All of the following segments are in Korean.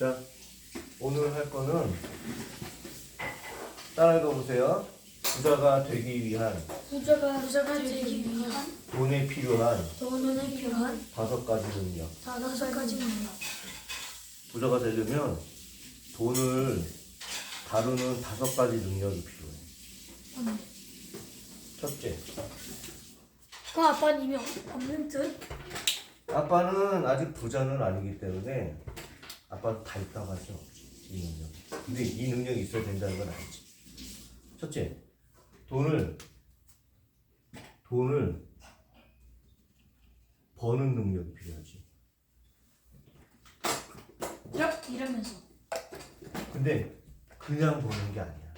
자, 오늘 할 거는 따라가 보세요. 부자가 되기 위한 부자가 되기 위한 돈에 필요한 돈에 필요한 5가지 능력. 5가지 능력. 부자가 되려면 돈을 다루는 5가지 능력이 필요해. 첫째, 그 아빠는 이미 없는 듯? 아빠는 아직 부자는 아니기 때문에 아빠도 다 있다고 할 수는 없지, 이 능력. 근데 이 능력이 있어야 된다는 건 아니지. 첫째, 돈을 버는 능력이 필요하지. 이러면서 근데 그냥 버는 게 아니야.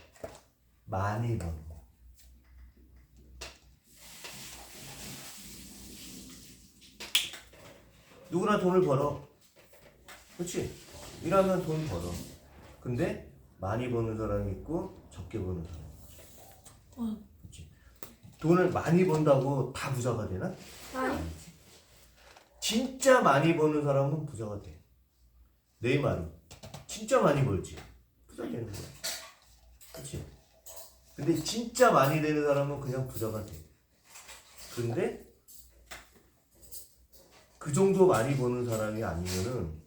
많이 버는 거. 누구나 돈을 벌어. 그렇지? 일하면 돈 벌어. 근데 많이 버는 사람이 있고 적게 버는 사람이 있고. 그렇지? 돈을 많이 번다고 다 부자가 되나? 아니. 진짜 많이 버는 사람은 부자가 돼. 내 말은 진짜 많이 벌지. 부자 되는 거야. 그렇지? 근데 진짜 많이 되는 사람은 그냥 부자가 돼. 근데 그 정도 많이 버는 사람이 아니면은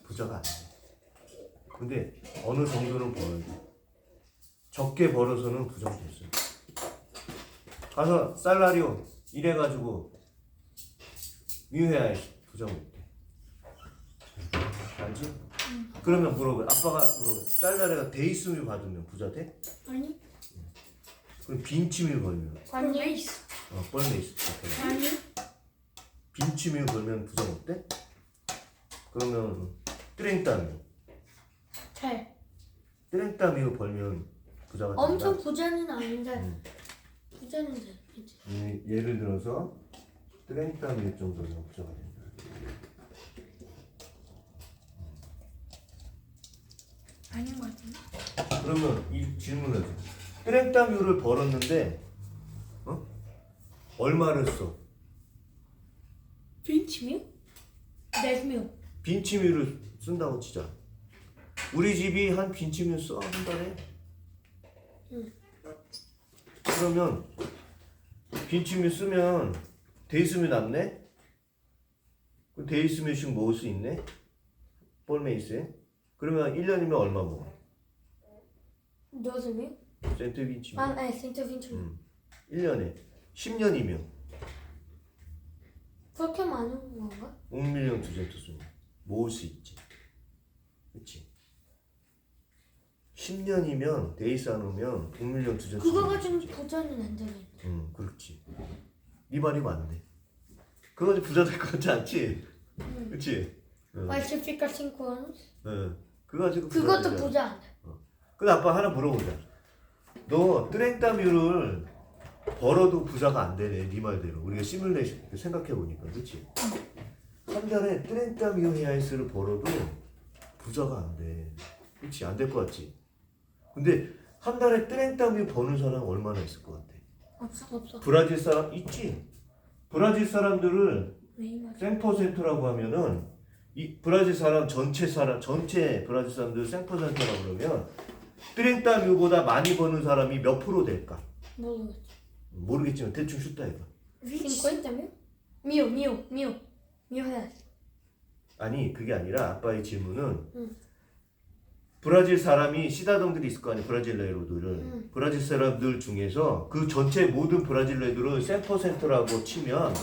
부자가 안 돼. 근데 어느 정도는 벌어야 돼. 적게 벌어서는 부자가 됐어요. 가서 살라리오 일해가지고 미회하에 부자가 못 돼. 알지? 그러면 물어봐. 아빠가 물어봐. 살라리가 데이스미 받으면 부자 돼? 아니. 그럼 빈치미 벌면 아니. 뻘메이스. 아니. 빈치미 벌면 부자 못 돼? 그러면 뚜랭따미. 잘. 뚜랭따미 벌면 부자가 된다. 엄청 부자는 아닌데. 부자는 돼. 예를 들어서 뚜랭따미 정도면 부자가 된다. 아닌 것 같은데. 그러면 이 질문을 하죠. 뚜랭따미를 벌었는데 얼마를 써? 빈치미? 4명. 빈치미를 쓴다고 치자. 우리 집이 한 빈치미 써 한 달에. 그러면 빈치미 쓰면 데이스미 남네. 그 데이스미씩 모을 수 있네. 뻘메이스에. 그러면 1년이면 얼마 먹어? 12명? 센트 빈치미. 네, 센터 빈치미. 1년에 10년이면 그렇게 많은 건가? 5밀리언 두 센트 쓰면 모을 수 있지. 그렇지? 10년이면 데이스 안 오면 5밀리언 두 센트. 그거 가지고 부자는 안 되네. 그렇지. 네 말이 맞네. 그거 가지고 부자 될 것 같지 않지? 그렇지? Falsificar 5 anos? 그거 가지고 부자 그것도 되잖아. 부자 안 돼. 근데 아빠 하나 물어보자. 너 뚜랭따뮤를 벌어도 부자가 안 되네. 네 말대로. 우리가 시뮬레이션 생각해 보니까, 그렇지? 한 달에 뚜랭따뮤 헤아이스를 벌어도 부자가 안 돼. 그렇지? 안 될 것 같지? 근데 한 달에 뚜랭따뮤 버는 사람 얼마나 있을 것 같아? 없어. 브라질 사람 있지? 브라질 사람들을 매일마다. 10%라고 하면은 이 브라질 전체 브라질 사람들 10%라고 그러면 뚜랭따뮤보다 많이 버는 사람이 몇 프로 될까? 모르겠지. 모르겠지만 대충 숫다 해봐. 50 mil? Mil reais. 아니 그게 아니라 아빠의 질문은 브라질 사람이 시다동들이 있을 거 아니야. 브라질레로들을 브라질 사람들 중에서 그 전체 모든 브라질레들을 10%라고 치면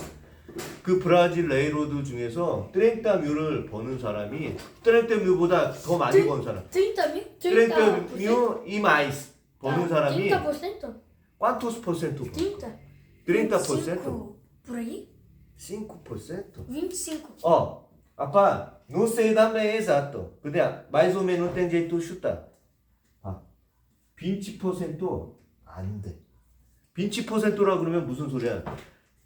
그 브라질레이로드 중에서 뚜랭따뮤를 버는 사람이 뚜랭따뮤보다 더 많이 버는 사람 30 mil? 뚜랭따뮤 이마이스 버는 사람이 30%? quantos por cento? 30? 30%? Por aí? 5%? 25. 아빠, não sei também exato. 근데 mais ou menos tem jeito chutar. 20% 안 돼. 20%라 그러면 무슨 소리야?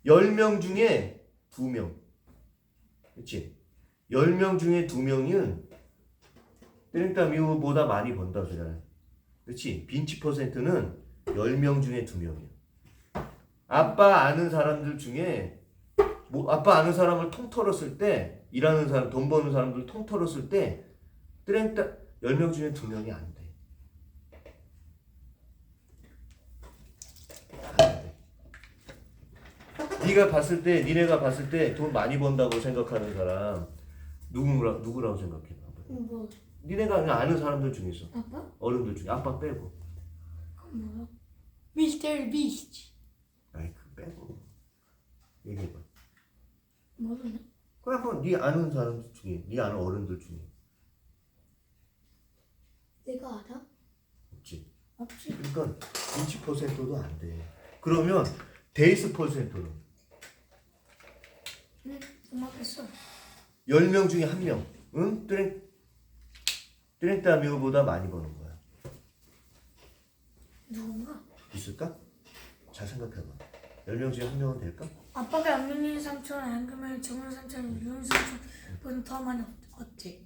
10명 중에 2명. 그렇지? 10명 중에 2명은 뚜랭따뮤보다 많이 번다 그러잖아. 그렇지? 20%는 10명 중에 2명이야. 아빠 아는 사람들 중에 뭐 아빠 아는 사람을 통틀었을 때 일하는 사람, 돈 버는 사람들 통틀었을 때 트렌타 10명 중에 2명이 안 돼. 안 돼. 네가 봤을 때, 니네가 봤을 때 돈 많이 번다고 생각하는 사람 누구라고 생각해? 뭐 니네가 그냥 아는 사람들 중에서 아빠? 어른들 중에 아빠 빼고. 그럼 뭐야? 미스터 비스트. 아이 그 빼고 얘기해봐. 모르네. 그냥 한번 네 아는 사람 중에, 네 아는 어른들 중에 내가 알아? 없지. 없지. 그러니까 20%도 안 돼. 그러면 데이스 퍼센트로 응, 음악했어. 10명 중에 1명, 응? 트렌타미오보다 많이 버는 거야. 누군가? 있을까? 잘 생각해봐. 10명 중에 1명은 될까? 아빠가 양면이 삼촌, 양금을 정원 삼촌, 유용 삼촌보다 더 많이 얻지.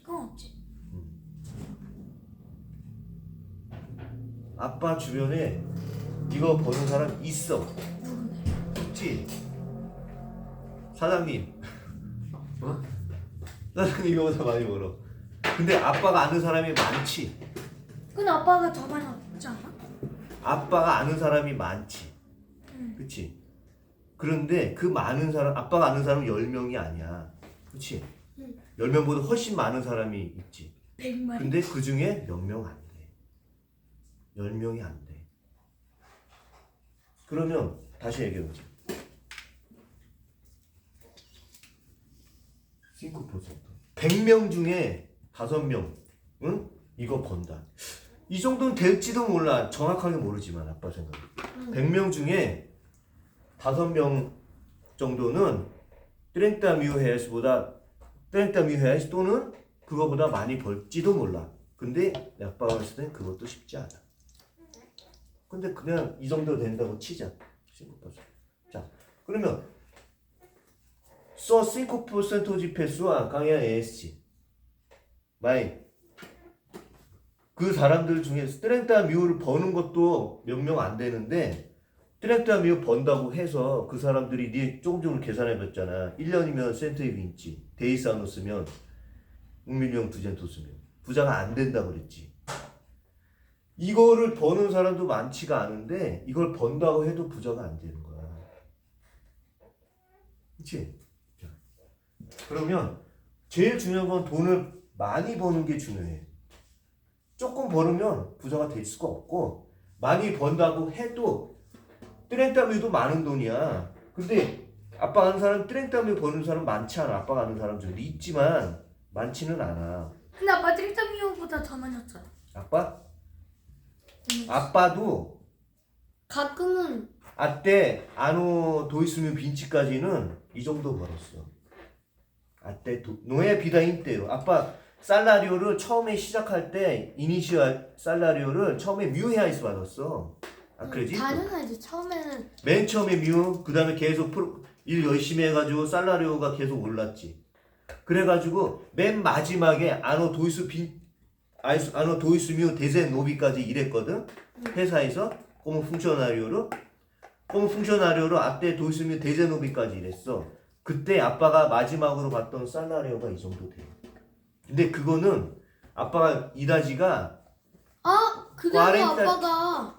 그건 없지. 아빠 주변에 이거 버는 사람 있어. 누군데? 있지? 사장님. 어? 사장님 이거보다 많이 벌어. 근데 아빠가 아는 사람이 많지. 근데 아빠가 더 많이 얻지 않아? 아빠가 아는 사람이 많지. 응. 그치? 그런데 그 많은 사람, 아빠가 아는 사람은 10명이 아니야. 그치? 응. 10명보다 훨씬 많은 사람이 있지. 100마리. 근데 그 중에 몇 명 안 돼. 10명이 안 돼. 그러면 다시 얘기해보자. 5%. 100명 중에 5명, 응? 이거 번다. 이 정도는 될지도 몰라. 정확하게 모르지만 아빠 생각에. 100명 중에 5명 정도는 트렌타뮤헤스보다 트렌타뮤헤스 또는 그거보다 많이 벌지도 몰라. 근데 아빠가 봤을 땐 그것도 쉽지 않아. 근데 그냥 이 정도 된다고 치자. 5%. 자, 그러면 só 5% de pessoa ganha esse. 마이. 그 사람들 중에 트렌타 미우를 버는 것도 몇 명 안 되는데 트렌타 미우 번다고 해서 그 사람들이 니 조금 계산해 봤잖아. 1년이면 센트에 빈치, 데이사노스면 6밀리언 두젠토스면 부자가 안 된다 그랬지. 이거를 버는 사람도 많지가 않은데 이걸 번다고 해도 부자가 안 되는 거야. 그치? 그러면 제일 중요한 건 돈을 많이 버는 게 중요해. 조금 벌으면 부자가 될 수가 없고 많이 번다고 해도 트렌타뮤도 많은 돈이야. 근데 아빠 아는 사람 트렌타뮤 버는 사람 많지 않아. 아빠가 아는 사람 중에 있지만 많지는 않아. 근데 아빠 트리타미오보다 더 많이 얻잖아. 아빠? 아빠도 가끔은 아때 아노 도이스뮤 빈치까지는 이 정도 벌었어. 아때 노예 비다인 때요. 아빠 살라리오를 처음에 시작할 때 이니시얼 살라리오를 처음에 뮤헤아이스 받았어. 아 그러지? 당연하지. 처음에는 맨 처음에 뮤, 그 다음에 계속 일 열심히 해가지고 살라리오가 계속 올랐지. 그래가지고 맨 마지막에 아노 도이스 뮤 데센 노비까지 일했거든. 회사에서 꼬무 funk셔나리오로 아때 도이스 뮤 데센 노비까지 일했어. 그때 아빠가 마지막으로 봤던 살라리오가 이 정도 돼. 근데 그거는 아빠가 일하지가 그래서 40 아빠가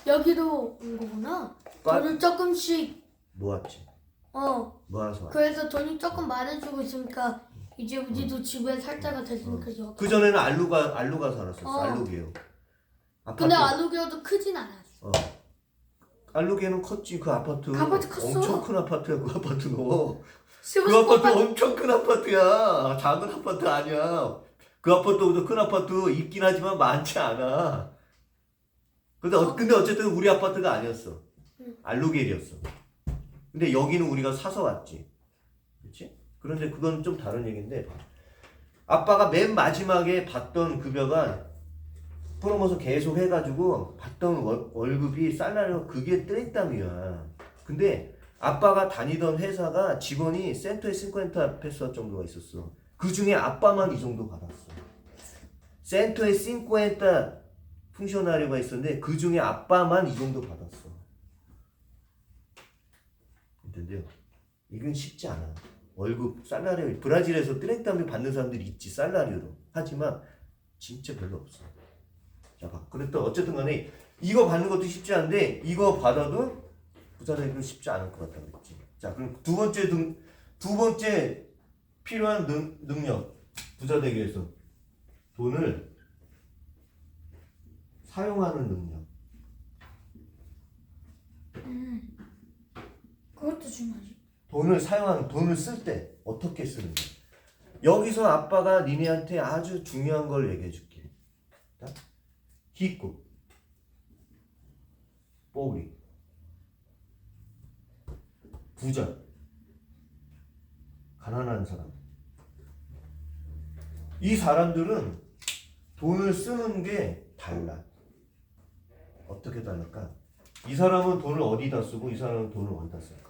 여기로 온 거구나. 돈을 조금씩 모았지. 모아서 왔지. 그래서 돈이 조금 많아지고 있으니까 이제 우리도 집에 살 때가 됐으니까 여기. 그 전에는 알루가 살았었어. 알루게요. 근데 알루기어도 크진 않았어. 알루게는 컸지. 그 아파트. 아파트 컸어. 엄청 큰 아파트야. 그 아파트 너. 그 스무스포 아파트 엄청 큰 아파트야. 작은 아파트 아니야. 그 아파트보다 큰 아파트 있긴 하지만 많지 않아. 근데 어쨌든 우리 아파트가 아니었어. 알루겔이었어. 근데 여기는 우리가 사서 왔지. 그렇지? 그런데 그건 좀 다른 얘기인데 아빠가 맨 마지막에 받던 급여가 프로모서 계속 해가지고 받던 월급이 살라리오 그게 트렌타미야. 근데 아빠가 다니던 회사가 직원이 센토에 50 페소 정도가 있었어. 그 중에 아빠만 이 정도 받았어. 센토에 50 funk셔나리오가 있었는데 그 중에 아빠만 이 정도 받았어. 텐데요. 이건 쉽지 않아. 월급, 살라리, 브라질에서 뚜랭따뮤 받는 사람들이 있지, 살라리로. 하지만 진짜 별로 없어. 자, 봐. 그랬던 어쨌든 간에 이거 받는 것도 쉽지 않은데 이거 받아도 부자 되기는 쉽지 않을 것 같다고 했지. 자, 그럼 두 번째 필요한 능력, 부자 되기 위해서 돈을 사용하는 능력. 그것도 중요하지. 돈을 쓸 때 어떻게 쓰는지. 여기서 아빠가 니네한테 아주 중요한 걸 얘기해 줄게. 히코, 뽀리, 부자, 가난한 사람. 이 사람들은 돈을 쓰는 게 달라. 어떻게 다를까? 이 사람은 돈을 어디다 쓰고 이 사람은 돈을 어디다 쓸까?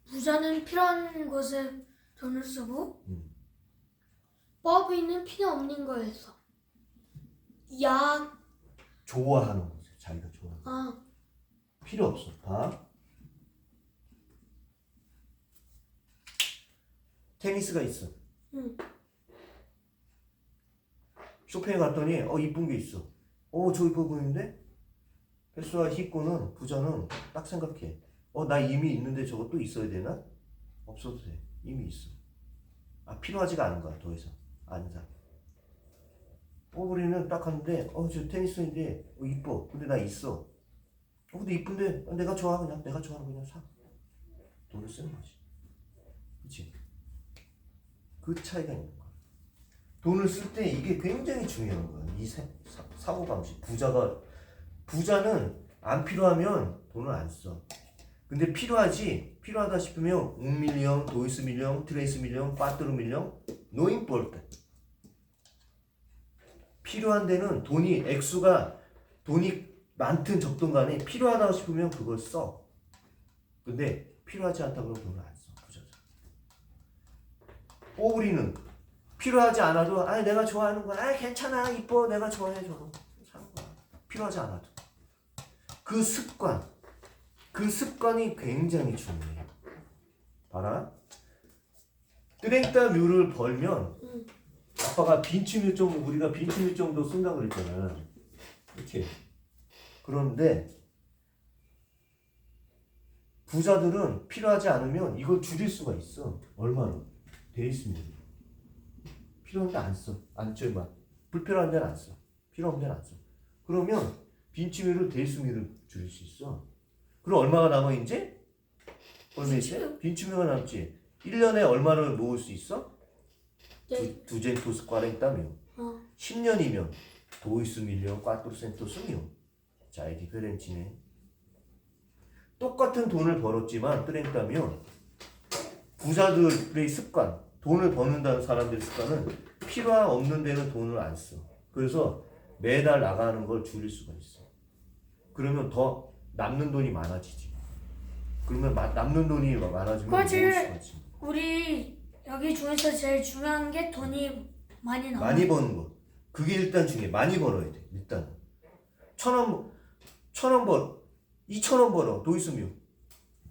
부자는 필요한 것에 돈을 쓰고 뻐비는 필요 없는 거에 써. 약. 좋아하는 거지. 자기가 좋아하는 거. 아, 필요 없어. 봐. 테니스가 있어. 응. 쇼핑에 갔더니 이쁜 게 있어. 저 이뻐 보이는데? 헬스와 히코는 부자는 딱 생각해. 나 이미 있는데 저거 또 있어야 되나? 없어도 돼. 이미 있어. 필요하지가 않은 거야. 더 이상 안 사. 뽀브리는 딱 하는데 저 테니스인데 이뻐. 근데 나 있어. 근데 이쁜데 내가 좋아. 그냥 내가 좋아하는 거 그냥 사. 돈을 쓰는 거지. 그치? 그 차이가 있는 거야. 돈을 쓸 때 이게 굉장히 중요한 거야. 이 사고방식. 부자는 안 필요하면 돈을 안 써. 근데 필요하다 싶으면 밀리언, 도이스 밀리언, 트레이스 밀리언, 빠뜨르 밀리언, 노 임포트. 필요한 데는 돈이 많든 적든 간에 필요하다고 싶으면 그걸 써. 근데 필요하지 않다 그러면 돈을 안 써. 부자죠. 뽀글이는 필요하지 않아도 내가 좋아하는 거야. 괜찮아. 이뻐. 내가 좋아해. 저거 사는 거야. 필요하지 않아도. 그 습관이 굉장히 중요해요. 봐라. 뚜랭따뮤를 벌면 아빠가 우리가 빈춤일 정도 쓴다고 그랬잖아. 그렇지? 그런데 부자들은 필요하지 않으면 이걸 줄일 수가 있어. 얼마로? 돼 있으면. 필요한 데 안 써. 안 써. 불필요한 데는 안 써. 필요 없는 데는 안 써. 그러면 빈치미를 데이스미를 줄일 수 있어. 그럼 얼마가 남아 이제? 얼마 있어? 빈치미가 남지. 1년에 얼마를 모을 수 있어? 두젠토스 꽈랭따며. 10년이면 도이스 밀리언 꽈트로센토스며. 자, 이 디페렌치네. 똑같은 돈을 벌었지만 뚜랭따며 부자들의 습관, 돈을 버는다는 사람들의 습관은 필요 없는 데는 돈을 안 써. 그래서 매달 나가는 걸 줄일 수가 있어. 그러면 더 남는 돈이 많아지지. 그러면 남는 돈이 많아지면 모을 수가 있지. 우리 여기 중에서 제일 중요한 게 돈이 많이 나와. 많이 버는 거. 그게 일단 중요해. 많이 벌어야 돼. 일단 1,000원 벌어. 2,000원 벌어. 돈 있으면.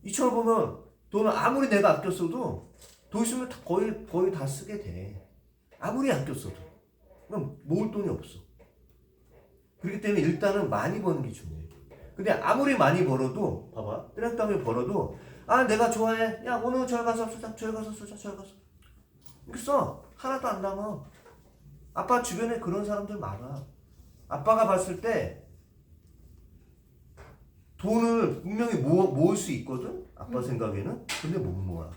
2,000원 벌면 돈을 아무리 내가 아꼈어도 돈 있으면 거의 다 쓰게 돼. 아무리 아꼈어도. 그럼 모을 돈이 없어. 그렇기 때문에 일단은 많이 버는 게 중요해. 근데 아무리 많이 벌어도 봐봐. 뚜랭따뮤 벌어도 내가 좋아해. 야, 오늘 저기 가서 쓰자. 저기 가서 쓰자. 저기 가서. 이렇게 써. 하나도 안 남아. 아빠 주변에 그런 사람들 많아. 아빠가 봤을 때 돈을 분명히 모을 수 있거든? 아빠 생각에는. 근데 못 모아.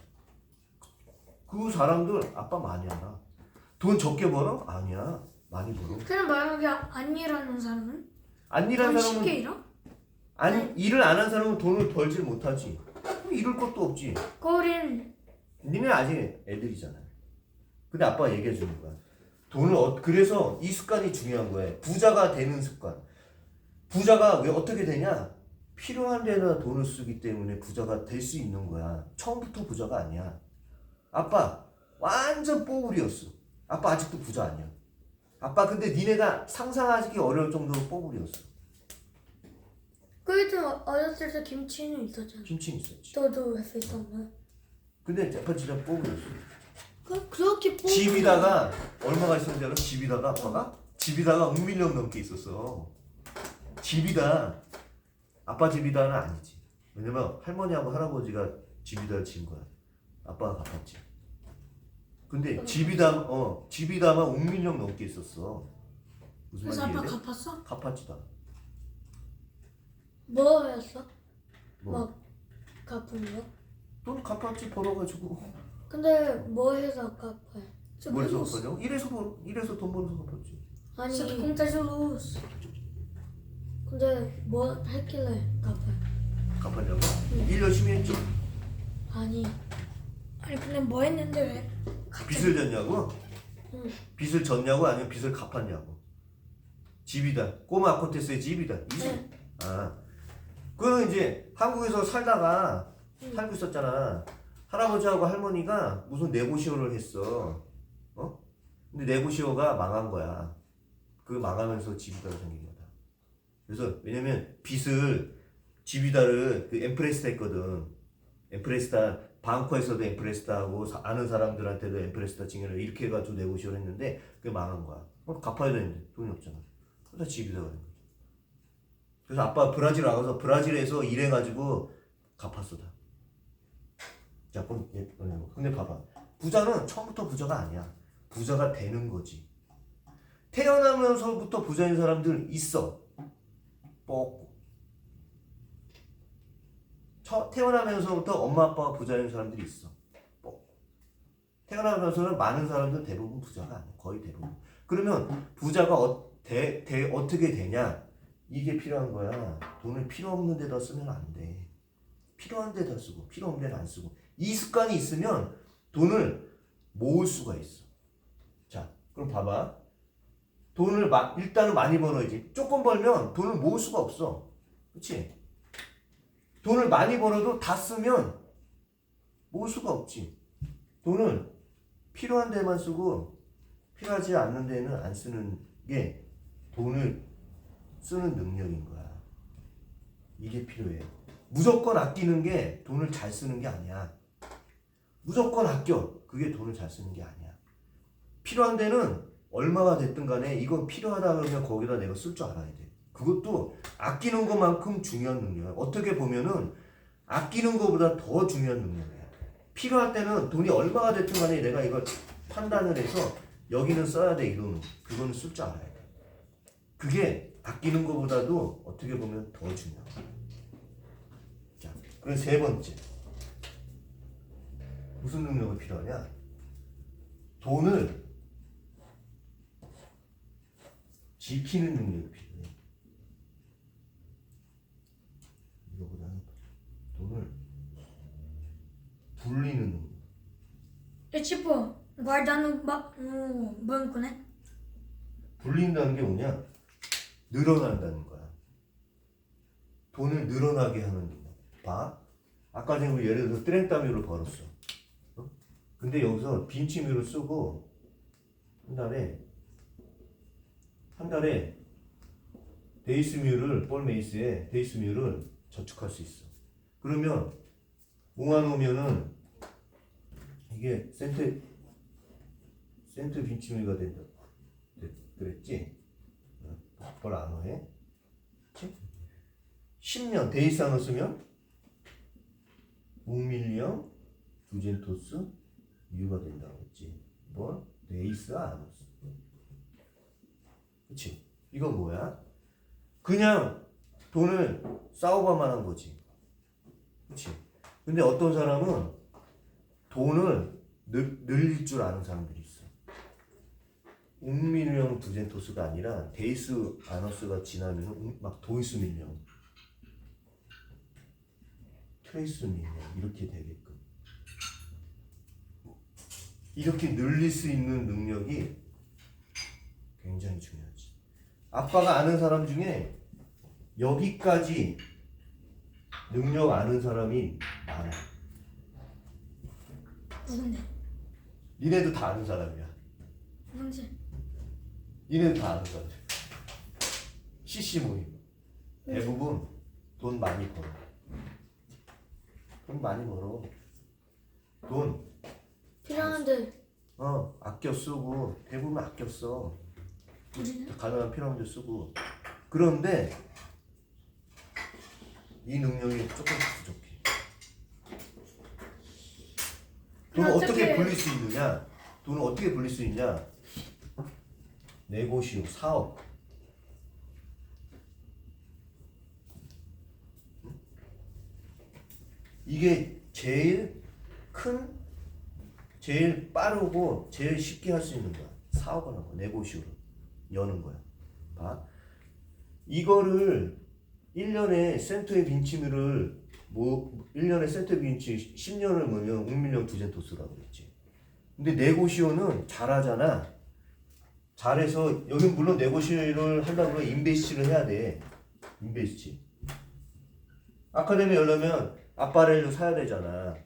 그 사람들 아빠 많이 알아. 돈 적게 벌어? 아니야. 많이 벌어. 그럼 만약에 안 일하는 사람은? 안 일하는 돈 사람은 쉽게 일어? 일을 안 한 사람은 돈을 벌질 못하지. 잃을 것도 없지. 거울인 니네 아직 애들이잖아. 근데 아빠가 얘기해 주는 거야. 그래서 이 습관이 중요한 거야. 부자가 되는 습관. 부자가 왜 어떻게 되냐? 필요한 데나 돈을 쓰기 때문에 부자가 될 수 있는 거야. 처음부터 부자가 아니야. 아빠 완전 뽀글이었어. 아빠 아직도 부자 아니야. 아빠 근데 니네가 상상하기 어려울 정도로 뽀글이었어. 그래도 어렸을 때 김치는 있었잖아. 김치는 있었지. 너도 했었잖아. 근데 재판지가 뽑으셨어. 그렇게 뽑. 집이다가 얼마가 있었는지 알아? 집이다가 아빠가? 집이다가 5밀리언 넘게 있었어. 집이다. 아빠 집이다는 아니지. 왜냐면 할머니하고 할아버지가 집이다를 지은 거야. 아빠가 갚았지. 근데 집이다만 5밀리언 넘게 있었어. 무슨 그래서 아빠 말인지 이해돼? 갚았어? 갚았지 다. 뭐였어? 뭐? 막 갚은 거? 돈 갚았지 벌어가지고. 근데 뭐 해서 갚아요? 뭐해서 갚았냐고? 이래서 돈 벌어서 갚았지. 아니 공짜로. 근데 뭐 했길래 갚아요? 갚았냐고? 일 열심히 했지. 아니 근데 뭐 했는데 왜? 빚을 졌냐고? 응. 빚을 졌냐고 아니면 빚을 갚았냐고? 집이다. 꼬마 아코테스의 집이다. 이 집. 네. 아. 그거는 이제 한국에서 살다가 살고 있었잖아. 할아버지하고 할머니가 무슨 네고시오를 했어. 어? 근데 네고시오가 망한 거야. 그 망하면서 집이다가 생긴 거다. 그래서 왜냐면 빚을 집이다를 그 엠프레스타 했거든. 엠프레스타 방코에서도 엠프레스타하고 아는 사람들한테도 엠프레스타 징계를 이렇게 해가지고 네고시오를 했는데 그게 망한 거야. 갚아야 되는데 돈이 없잖아. 그래서 집이다가 된 거지. 그래서 아빠 브라질 나가서 브라질에서 일해가지고 갚았어 다. 자, 그럼 근데 봐봐. 부자는 처음부터 부자가 아니야. 부자가 되는 거지. 태어나면서부터 부자인 사람들 있어. 뻑. 태어나면서부터 엄마 아빠가 부자인 사람들이 있어. 뻑. 태어나면서는 많은 사람들 대부분 부자가 아니야. 거의 대부분. 그러면 부자가 어떻게 되냐? 이게 필요한 거야. 돈을 필요 없는 데다 쓰면 안 돼. 필요한 데다 쓰고 필요 없는 데는 안 쓰고. 이 습관이 있으면 돈을 모을 수가 있어. 자, 그럼 봐봐. 돈을 일단은 많이 벌어야지. 조금 벌면 돈을 모을 수가 없어. 그렇지? 돈을 많이 벌어도 다 쓰면 모을 수가 없지. 돈을 필요한 데만 쓰고 필요하지 않는 데는 안 쓰는 게 돈을 쓰는 능력인 거야. 이게 필요해. 무조건 아끼는 게 돈을 잘 쓰는 게 아니야. 무조건 아껴. 그게 돈을 잘 쓰는 게 아니야. 필요한 데는 얼마가 됐든 간에 이건 필요하다 그러면 거기다 내가 쓸 줄 알아야 돼. 그것도 아끼는 것만큼 중요한 능력이야. 어떻게 보면은 아끼는 것보다 더 중요한 능력이야. 필요할 때는 돈이 얼마가 됐든 간에 내가 이걸 판단을 해서 여기는 써야 돼, 이 돈은. 그거는 쓸 줄 알아야 돼. 그게 아끼는 것보다도 어떻게 보면 더 중요해. 자, 그럼 세 번째. 무슨 능력이 필요하냐? 돈을 지키는 능력이 필요해. 이거보다는 돈을 불리는 능력. É tipo, guardar no banco, né? 불린다는 게 뭐냐? 늘어난다는 거야. 돈을 늘어나게 하는 능력. 봐. 아까 전에 우리 예를 들어서 트렌타뮤를 벌었어. 어? 근데 여기서 빈치뮤를 쓰고 한 달에 데이스뮤를 볼메이스에 데이스뮤를 저축할 수 있어. 그러면 모아놓으면은 이게 센트 빈치뮤가 된다. 그랬지? 그걸 안 해? 그치? 10년 데이스 안을 쓰면 5밀리언 두젠토스 유가 된다고 했지. 뭘? 데이스 안을 쓰. 그치? 이건 뭐야? 그냥 돈을 싸우고만 한 거지. 그치? 근데 어떤 사람은 돈을 늘릴 줄 아는 사람들이 있어. 웅밀령 두젠토스가 아니라 데이스 아너스가 지나면 막 도이스 밀령, 트레이스 밀령 이렇게 되게끔 이렇게 늘릴 수 있는 능력이 굉장히 중요하지. 아빠가 아는 사람 중에 여기까지 능력 아는 사람이 많아. 누군데? 니네도 다 아는 사람이야. 누군지? 니네도 다 아는 사람. CC 모임 대부분 돈 많이 벌어. 돈 많이 벌어. 돈 필요한데 아껴 쓰고 대부분 아껴 써. 우리는 가능한 필요한 데 쓰고. 그런데 이 능력이 조금 부족해. 돈을 어떻게 불릴 수 있느냐? 돈을 어떻게 불릴 수 있냐? 네고시오, 사업. 이게 제일 큰, 제일 빠르고 제일 쉽게 할 수 있는 거야. 사업을 하는 거야. 네고시오를 여는 거야. 봐. 이거를 1년에 센터의 빈치미를 1년에 센터의 빈치 10년을 모으면 5밀리언 두젠토스라고 그랬지. 근데 네고시오는 잘하잖아. 잘해서 여기 물론 네고시오를 하려면 인베스트를 해야 돼. 인베스트. 아카데미 열려면 아빠렐로 사야 되잖아.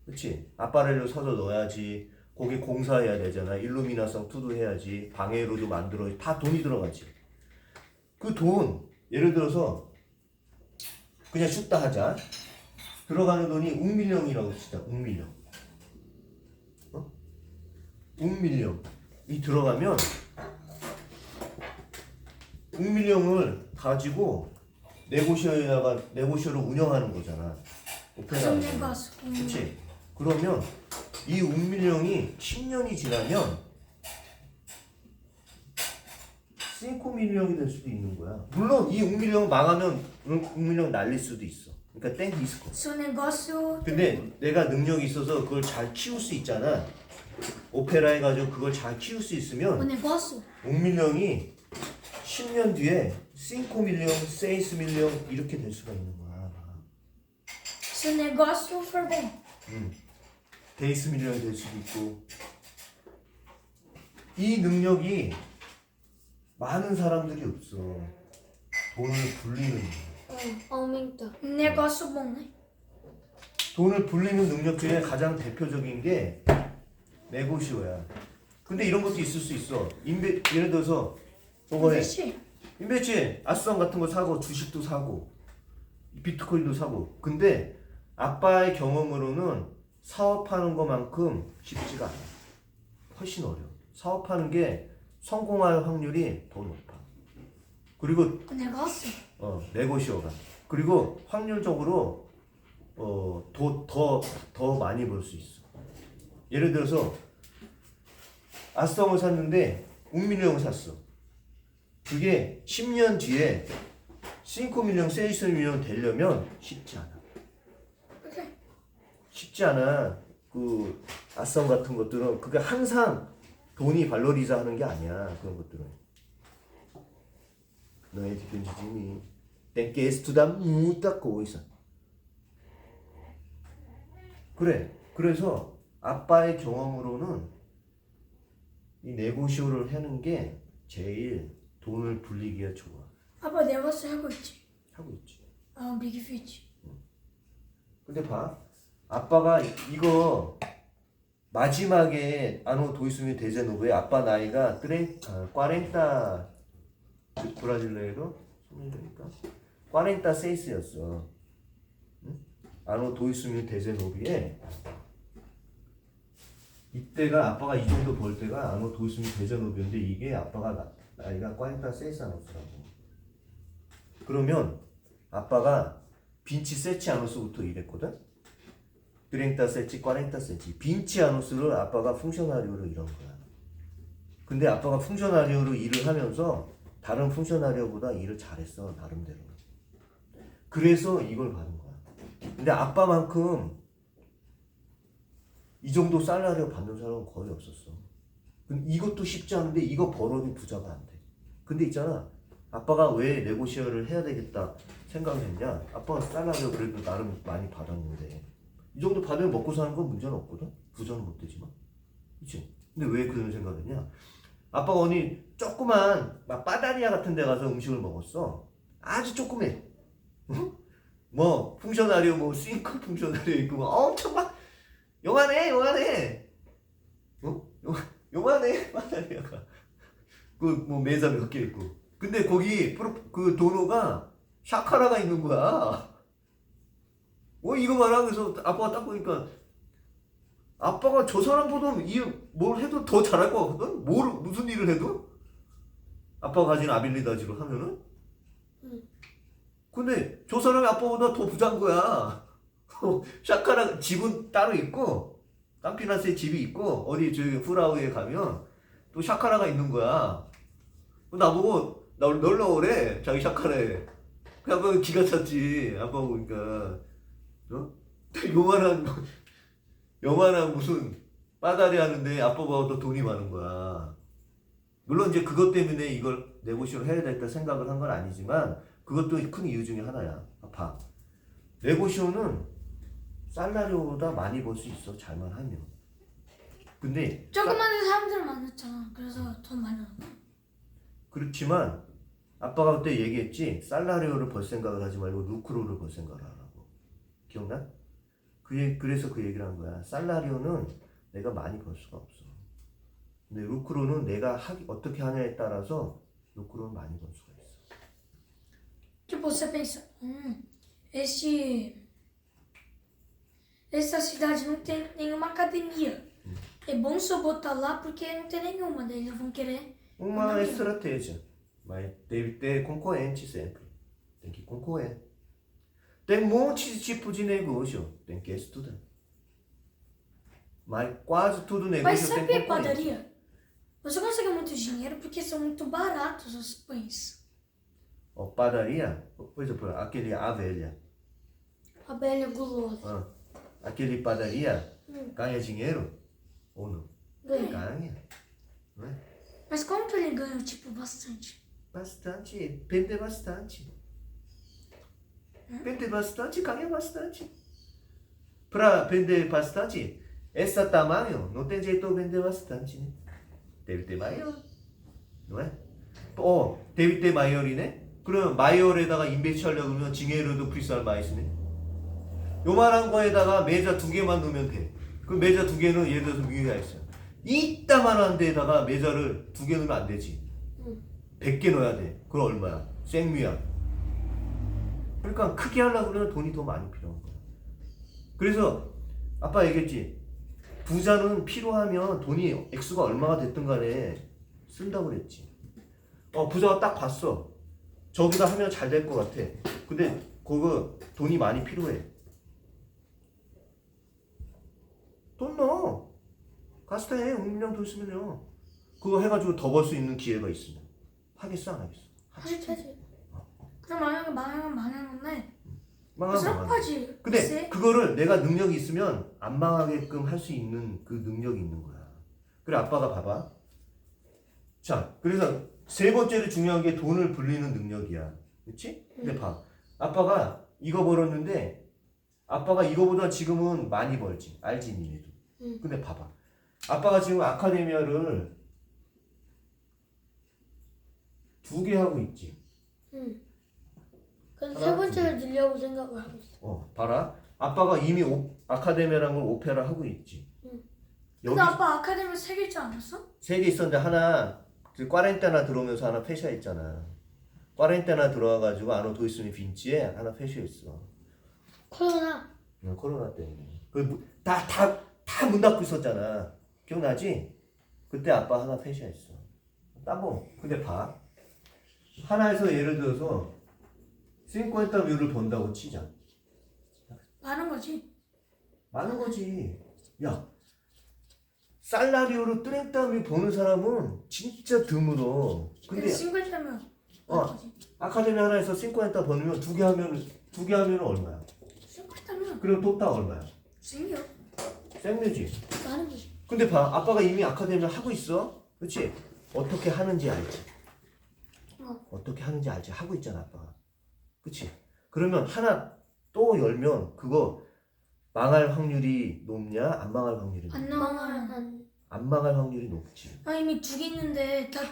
그치? 아빠렐로 사서 넣어야지. 거기 공사해야 되잖아. 일루미나성 투도 해야지. 방해로도 만들어. 다 돈이 들어가지. 그 돈, 예를 들어서 그냥 슛다 하자. 들어가는 돈이 웅밀령이라고 치자. 웅밀령. 웅밀령이 들어가면 웅밀령을 가지고 네고시오를 운영하는 거잖아. 오페라. 그렇지. 그러면 이 웅밀령이 10년이 지나면 5밀령이 될 수도 있는 거야. 물론 이 웅밀령 망하면 웅밀령 날릴 수도 있어. 그러니까 땡기 있을 거야. Seu negócio 근데 내가 능력이 있어서 그걸 잘 키울 수 있잖아. 오페라 해가지고 그걸 잘 키울 수 o 있으면 negócio 5밀령이 10년 뒤에 5밀령, 6밀령 이렇게 될 수가 있는 거야. se o negócio for bom. 데이스 밀령이 될 수도 있고. 이 능력이 많은 사람들이 없어. 돈을 불리는 Aumenta. Negócio bom, né? 돈을 불리는 능력 중에 가장 대표적인 게 네고시오야. 근데 이런 것도 있을 수 있어. 예를 들어서 저번에 Investir. 인베치 아수상 같은 거 사고 주식도 사고 비트코인도 사고. 근데 아빠의 경험으로는 사업하는 것만큼 쉽지가 않아. 훨씬 어려워. 사업하는 게 성공할 확률이 더 높아. 그리고 O negócio? 네고시오가. 그리고 확률적으로 더 많이 벌 수 있어. 예를 들어서 아스성을 샀는데 웅밀령을 샀어. 그게 10년 뒤에 5밀령, 6밀령 되려면 쉽지 않아. 쉽지 않아. 그 아스성 같은 것들은 그게 항상 돈이 발로리자 하는 게 아니야. 그런 것들은. 너의 디펜시즘이 땡게 에스투다 무다 고이사. 그래. 그래서 아빠의 경험으로는 이 네고시오를 하는 게 제일 돈을 불리기가 좋아. Papa, negócio 하고 있지. 하고 있지. Big Fit. 근데 봐. 아빠가 이거 마지막에 아노 도이스미 데제노브에 아빠 나이가 40 브라질레로 소리니까 46였어. 아노 도이스미 데제노브에 이때가 아빠가 이 정도 벌 때가 아노 도이스미 데제노브인데 이게 아빠가 나이가 46아노스라고. 그러면 아빠가 빈치 세치 아노스부터 일했거든. 30세치, 40세치. 빈치 아노스를 아빠가 funk셔나리오로 일한 거야. 근데 아빠가 funk셔나리오로 일을 하면서 다른 funk셔나리오보다 일을 잘했어, 나름대로. 그래서 이걸 받은 거야. 근데 아빠만큼 이 정도 살라리오 받는 사람은 거의 없었어. 근데 이것도 쉽지 않은데 이거 벌어도 부자가 안 돼. 근데 있잖아, 아빠가 왜 네고시어를 해야 되겠다 생각을 했냐? 아빠가 살라리오 그래도 나름 많이 받았는데 이 정도 받으면 먹고 사는 건 문제는 없거든? 부자는 못 되지만. 그치? 근데 왜 그런 생각을 했냐? 아빠가 어디 조그만 막 바다리아 같은 데 가서 음식을 먹었어. 아주 조그매. 응? 뭐 funk셔나리오 뭐 스윙크 funk셔나리오 있고 막 엄청 막 요만해. 요만해 바다리아가. 그 뭐 메자 몇 개 있고. 근데 거기 그 도로가 샤카라가 있는 거야. 이거 봐라. 그래서 아빠가 딱 보니까 아빠가 저 사람보다 뭘 해도 더 잘할 것 같거든? 무슨 일을 해도? 아빠가 가진 아빌리다지로 하면은? 근데 저 사람이 아빠보다 더 부자인 거야. 샤카라 집은 따로 있고, 깜피나스에 집이 있고, 어디 저기 후라우에 가면 또 샤카라가 있는 거야. 나보고 놀러 오래. 자기 샤카라에. 그 아빠가 기가 찼지. 아빠 보니까. 어? 요만한 무슨 빠다리 하는데 아빠보다 더 돈이 많은 거야. 물론 이제 그것 때문에 이걸 네고시를 해야 될까 생각을 한 건 아니지만 그것도 큰 이유 중에 하나야. 봐. 네고시오는 살라리오보다 많이 벌 수 있어. 잘만 하면. 근데 조그만 사람들 많았잖아. 그래서 돈 많이 얻어. 그렇지만 아빠가 그때 얘기했지. 살라리오를 벌 생각을 하지 말고 루크로를 벌 생각을 하라고. 기억나? 그래서 그 얘기를 한 거야. 살라리오는 내가 많이 벌 수가 없어. 근데 루크로는 내가 어떻게 하냐에 따라서 루크로는 많이 벌 수가 있어. Tipo, você pensa, essa cidade não tem nenhuma academia. É bom se eu botar lá porque não tem nenhuma. Daí eles vão querer. Uma estratégia. Mas deve ter concorrente sempre. Tem que concorrer. Tem um monte de tipo de negócio. Tem que estudar. Mas quase tudo Mas negócio sabe tem a concorrente. padaria? Você consegue muito dinheiro porque são muito baratos os pães. Padaria, por exemplo, aquele A velha. A Bela Gulosa. Aquele padaria ganha dinheiro ou não? Ganha. Ganha. Não é? Mas como que ele ganha, tipo, bastante? Bastante, vende bastante. Vende bastante, ganha bastante. Para vender bastante, esse tamanho não tem jeito de vender bastante, né? Deve ter maior, não é? deve ter maior이네? 그럼 마이올에다가 인베치 하려고 그러면 징에르도 프리쌀 마이스네? 요만한 거에다가 매자 2개만 넣으면 돼. 그 매자 2개는 예를 들어서 뮤가 있어. 이따만한 데에다가 매자를 2개 넣으면 안 되지. 100개 넣어야 돼. 그럼 얼마야? 생뮤야. 그러니까 크게 하려고 그러면 돈이 더 많이 필요한 거야. 그래서 아빠 얘기했지. 부자는 필요하면 돈이 액수가 얼마가 됐든 간에 쓴다고 그랬지. 부자가 딱 봤어. 저기다 하면 잘 될 것 같아. 근데 그거 돈이 많이 필요해. 돈 넣어. 가스해. 운명 돈 쓰면요. 그거 해가지고 더 벌 수 있는 기회가 있으면 하겠어 안 하겠어? 하지. 그럼 만약에 망하는데 망하면 하지. 근데 그거를 내가 능력이 있으면 안 망하게끔 할 수 있는 그 능력이 있는 거야. 그래 아빠가 봐봐. 자 그래서 세 번째로 중요한 게 돈을 불리는 능력이야. 그렇지? 근데 봐. 아빠가 이거 벌었는데 아빠가 이거보다 지금은 많이 벌지. 알지 니네도. 근데 봐봐. 아빠가 지금 아카데미아를 2개 하고 있지. 그래서 세 번째를 늘려고 생각을 하고 있어. 봐라. 아빠가 이미 아카데미아라는 걸 오페라 하고 있지. 근데 아빠 아카데미 3개 있지 않았어? 3개 있었는데 하나 그 꽈렌테나 들어오면서 하나 폐쇄했잖아. 꽈렌테나 들어와가지고 아노 도이스니 빈치에 하나 폐쇄했어. 코로나. 코로나 때문에. 다 문 닫고 있었잖아. 기억나지? 그때 아빠 하나 폐쇄했어. 따봉. 근데 봐. 하나에서 예를 들어서 50뮤를 번다고 치자. 많은 거지. 많은 거지. 야, 살라리오로 뚜랭따미 보는 사람은 진짜 드물어. 근데 싱글 때면 아카데미 하나에서 50 버는 2개 하면 얼마야? 싱글 때면 그리고 토탈 얼마야? 생겨. 생내지. 많은 거지. 근데 봐, 아빠가 이미 아카데미 하고 있어. 그렇지? 어떻게 하는지 알지? 어떻게 하는지 알지? 하고 있잖아, 아빠가. 그렇지? 그러면 하나 또 열면 그거 망할 확률이 높냐? 안 망할 확률이 높냐? 안 망할 확률이 높지. 이미 2개 있는데 다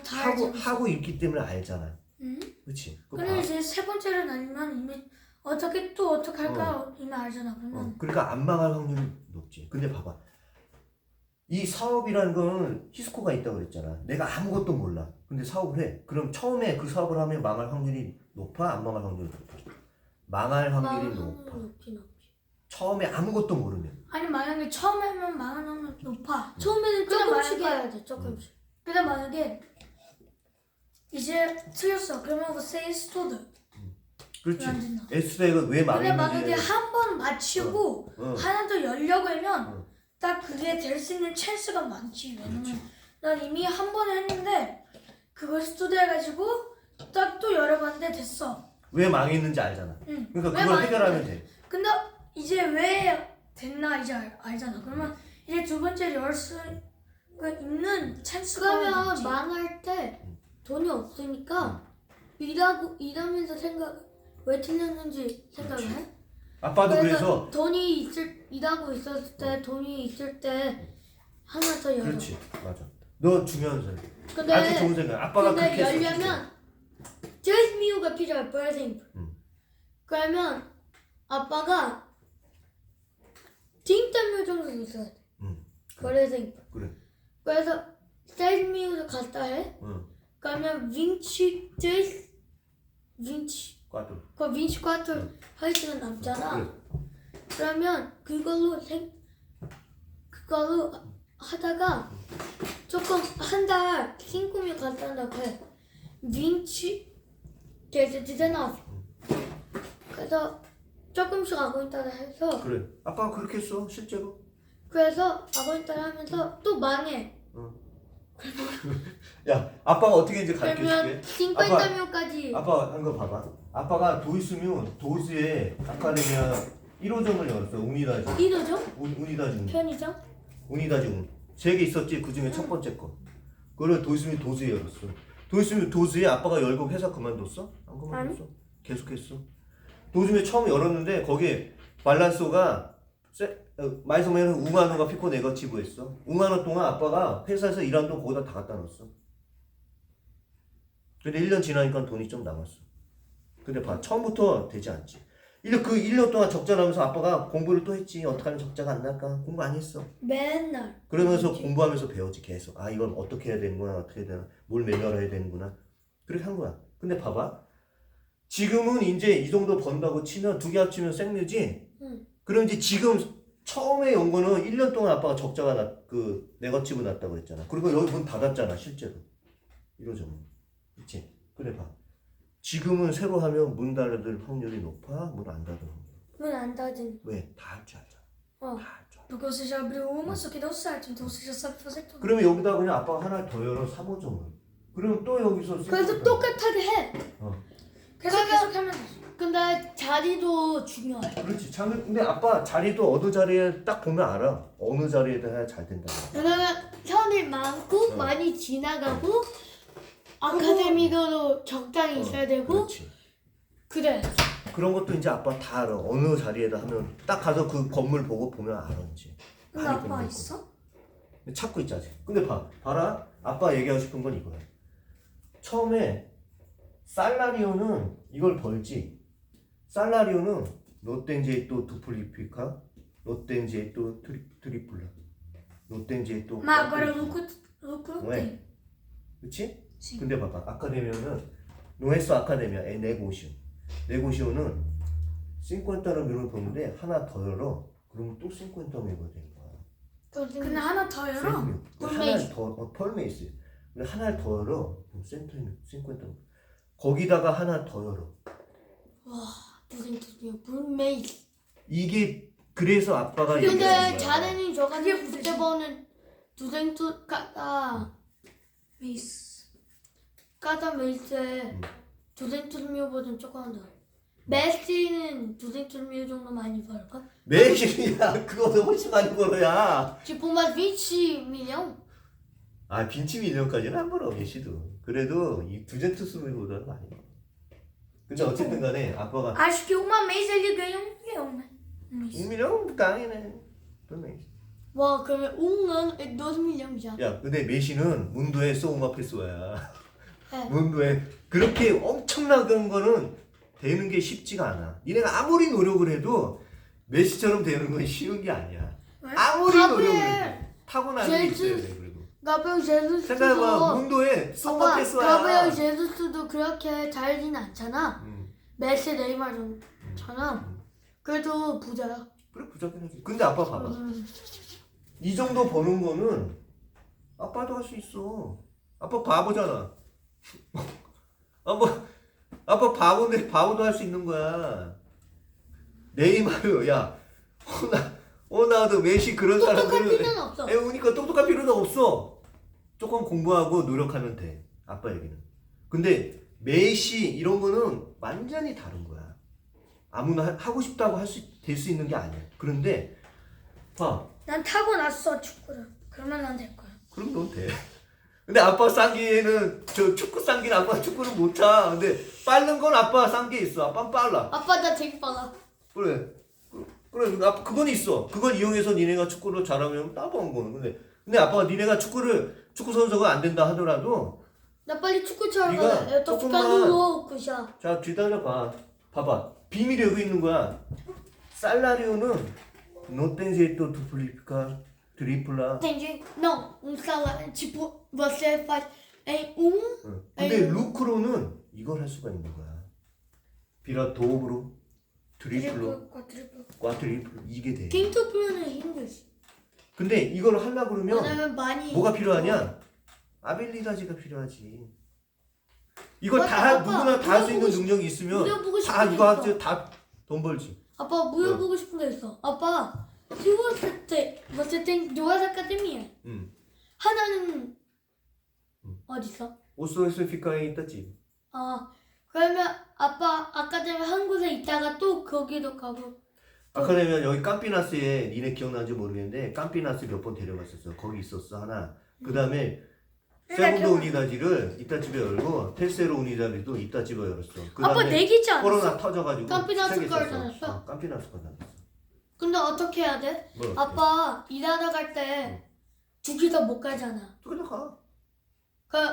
하고 있기 때문에 알잖아. 그렇지? 근데 이제 세 번째를 알면 이미 어떻게 할까 이미 알잖아. 그러면 그러니까 안 망할 확률이 높지. 근데 봐봐. 이 사업이라는 거는 히스코가 있다고 그랬잖아. 내가 아무것도 몰라. 근데 사업을 해. 그럼 처음에 그 사업을 하면 망할 확률이 높아? 안 망할 확률이 높아? 망할 확률이 높아. 높긴 높지. 처음에 아무것도 모르면. 아니 만약에 처음에 하면 망하는 확률 높아. 처음에는 그냥 조금씩 말해봐. 해야 돼. 조금씩. 근데 만약에 이제 틀렸어. 그러면 그 세이스토드 그렇지. 안 된다. S대가 왜 근데 만약에 망했는지. 한 번 맞히고 어. 하나 더 열려고 하면 어. 딱 그게 될 수 있는 찬스가 많지. 왜냐면 그렇지. 난 이미 한 번에 했는데 그걸 스토드 해가지고 딱 또 열어봤는데 됐어. 왜 망했는지 알잖아. 응. 그러니까 왜 그걸 망했는지 해결하면 돼. 근데 이제 왜 됐나 이제 알잖아. 그러면 이제 두 번째 열 수가 있는 찬스가 그러면 높지. 망할 때 돈이 없으니까 일하면서 왜 틀렸는지 생각해? 아빠도 그래서 일하고 있었을 때 돈이 있을 때 하나 더 열어. 그렇지. 맞아. 너 중요한 생각. 근데 아주 좋은 생각. 아빠가 근데 그렇게 했어. 열려면 제스미우가 필요해. 브레딩. 그러면 아빠가 팅탄뮤 정도 있어야 돼. 브레딩. 그래. 그래서 제스미우를 갖다 해. 응. 그러면 vinci 과도. 그 vinci 4 할 시간 남잖아. 그래. 그러면 그걸로 하다가 조금 한 달 신금이 간단하고 해. vinci 되잖아. 그래서 조금씩 아고인 따라 해서 그래. 아빠가 그렇게 했어. 실제로. 그래서 아고인 따라 하면서 또 망해. 야, 아빠가 어떻게 이제 가르쳐 그러면 줄게. 50명까지 아빠 한 거 봐봐. 아빠가 도이스면 도즈에 아카데미아 1호점을 열었어. 우니다지. 이러죠? 우니다지. 편의점? 우니다지. 3개 있었지. 그 중에 첫 번째 거. 그걸 도이스면 도즈에 열었어. 도이스면 도즈에 아빠가 열고 회사 그만뒀어? 안 그만뒀어. 계속했어. 도즈에 처음 열었는데 거기에 발란소가 마이소메는 웅하노가 피코 네거티브 했어. 웅하노 동안 아빠가 회사에서 일한 돈 거기다 다 갖다 넣었어. 근데 1년 지나니까 돈이 좀 남았어. 근데 봐, 처음부터 되지 않지. 그 1년 동안 적자 나면서 아빠가 공부를 또 했지. 어떻게 하면 적자가 안 날까? 공부 안 했어. 맨날 그러면서 공부하면서 배웠지 계속. 아, 이걸 어떻게 해야 되는구나, 어떻게 해야 되나, 뭘 매겨야 되는구나. 그렇게 한 거야. 근데 봐봐. 지금은 이제 이 정도 번다고 치면 2개 합치면 생류지? 응. 그럼 이제 지금 처음에 온 거는 1년 동안 아빠가 적자가 네거티브 났다고 했잖아. 그리고 여기 문 닫았잖아, 실제로. 이러죠. 그치? 그래 봐. 지금은 새로 하면 문 닫을 확률이 높아? 문 안 닫을 확률이 높아? 문 안 닫은. 왜? 다 할 줄 알잖아. 어. 다 할 줄 알아. Porque você já abriu uma, só que deu certo. Então você já sabe fazer tudo. 그러면 여기다 그냥 아빠가 하나를 더 열어 3호점을. 그러면 또 여기서 그래서 똑같하게 해. 계속 하면 돼. 근데 자리도 중요해. 그렇지. 근데 아빠 자리도 어느 자리에 딱 보면 알아. 어느 자리에다 해야 잘 된다. 왜냐면 현이 많고 많이 지나가고 아카데미도 적당히 있어야 되고 그렇지. 그래. 그런 것도 이제 아빠 다 알아. 어느 자리에다 하면 딱 가서 그 건물 보고 보면 알아 이제. 근데 많이 아빠 건물 있어? 근데 찾고 있지 아직. 근데 봐라. 아빠 얘기하고 싶은 건 이거야. 처음에 살라리오는 이걸 벌지. 살라리오는 노땡제또 두플리피카, 노땡제또 트리플라, 노땡제또. Mas agora lucro Ué. tem. 그렇지? Sim. 근데 봐봐. 아카데미아는 노에스 아카데미아 네고시오. 네고시오는 50명을 보는데 하나 더 열어. 그러면 또 50명이 되는 거야. 근데 하나 더 열어? 하나를 더 펄메이스. 근데 하나를 더 열어. 센터는 50명. 거기다가 하나 더 열어. 와 무슨 뜻이야? 불메이스. 이게 그래서 아빠가 근데 얘기하는 거야. 자네는 저간에 그게 무슨 붙여보는 두생투 Isso. 까다 메이스에 두생투미오보다는 조금 더. 메시는 두생투미오 정도 많이 벌까? 매실이야. 그거보다 훨씬 많이 벌어야. 지금 보면 위치 밀려. 아, 빈치 밀리언까지는 안 벌어. 메시도. 그래도 이 두젠투스보다는 많이 벌어. 근데 어쨌든 간에 아빠가 Acho que uma mês ele ganha 1 milhão, né? Um mês. 1밀리언 강이네. 와 그러면 웅은 2 밀려이죠. 야, 근데 메시는 문도에 소우마 페소야. 네. 문도에 그렇게 엄청난 거는 되는 게 쉽지가 않아. 니네가 아무리 노력을 해도 메시처럼 되는 건 쉬운 게 아니야. 왜? 아무리 노력을 해도. 타고나는 게 있어야 돼. 그리고 가briel 제수스도 생각해봐. 문도에 슈퍼 아빠 패스와야. 가briel 제수스도 그렇게 잘하진 않잖아. 메시 네이마르처럼 그래도 부자야. 그래 부자긴 하지. 근데 아빠 봐봐. 이 정도 버는 거는 아빠도 할 수 있어. 아빠 바보잖아. 아빠 바보인데 바보도 할 수 있는 거야. 네이마르 야 호나우두 메시 그런 똑똑할 사람들은 필요는 없어. 그러니까 똑똑할 필요도 없어. 조금 공부하고 노력하면 돼. 아빠 얘기는. 근데 메시 이런 거는 완전히 다른 거야. 아무나 하고 싶다고 될 수 있는 게 아니야. 그런데 봐. 난 타고났어 축구를. 그러면 난 될 거야. 그럼 넌 돼. 근데 아빠 쌍기에는 저 축구 쌍기는 아빠 축구를 못 차. 근데 빠른 건 아빠 쌍기에 있어. 아빠는 빨라. 아빠 나 되게 빨라. 그래. 그래. 그건 있어. 그건 이용해서 니네가 축구를 잘하면 따봉한 거는. 근데 아빠가 니네가 축구 선수가 안 된다 하더라도 나 빨리 축구 쳐야 네가 돼. 똑똑한 그샤. 자 기다려봐. 봐봐. 비밀이 여기 있는 거야. 살라리오는 노텐제토 두플리카 드리플라. Entendi. Não, salário, tipo, você faz em 근데 루크로는 이걸 할 수가 있는 거야. 비라 도브로 드리플로 트리플. 꽈트리플 이게 돼. 킹투표는 힘들지. 근데 이걸 하려고 그러면 왜냐면 많이 뭐가 필요하냐? 아빌리다지가 필요하지. 이걸 맞아, 다 아빠, 누구나 다 할 수 있는 물어보고 능력이 있으면 물어보고 싶은 다 게 이거 있어. 하지 다돈 벌지. 아빠 물어보고 싶은 게 있어. 아빠, se você tem duas academias. 하나는 어디 있어? 오스오스피카에 있다지. 그러면 아빠 아카데미 한 곳에 있다가 또 거기도 가고. 아카데미가 여기 깜피나스에 니네 기억나는지 모르겠는데 깜피나스 몇 번 데려갔었어. 거기 있었어 하나. 그 다음에 세군도 우니다지를 이따집에 열고 테세로 우니다지도 이따집에 열었어. 그 아빠 다음에 내기지 않았어? 코로나 터져가지고 깜피나스 세개 걸 있었어. 다녔어? 깜피나스 거 다녔어. 근데 어떻게 해야 돼? 뭐 어때? 아빠 일하러 갈 때 두 개 다 못 가잖아. 그냥 가.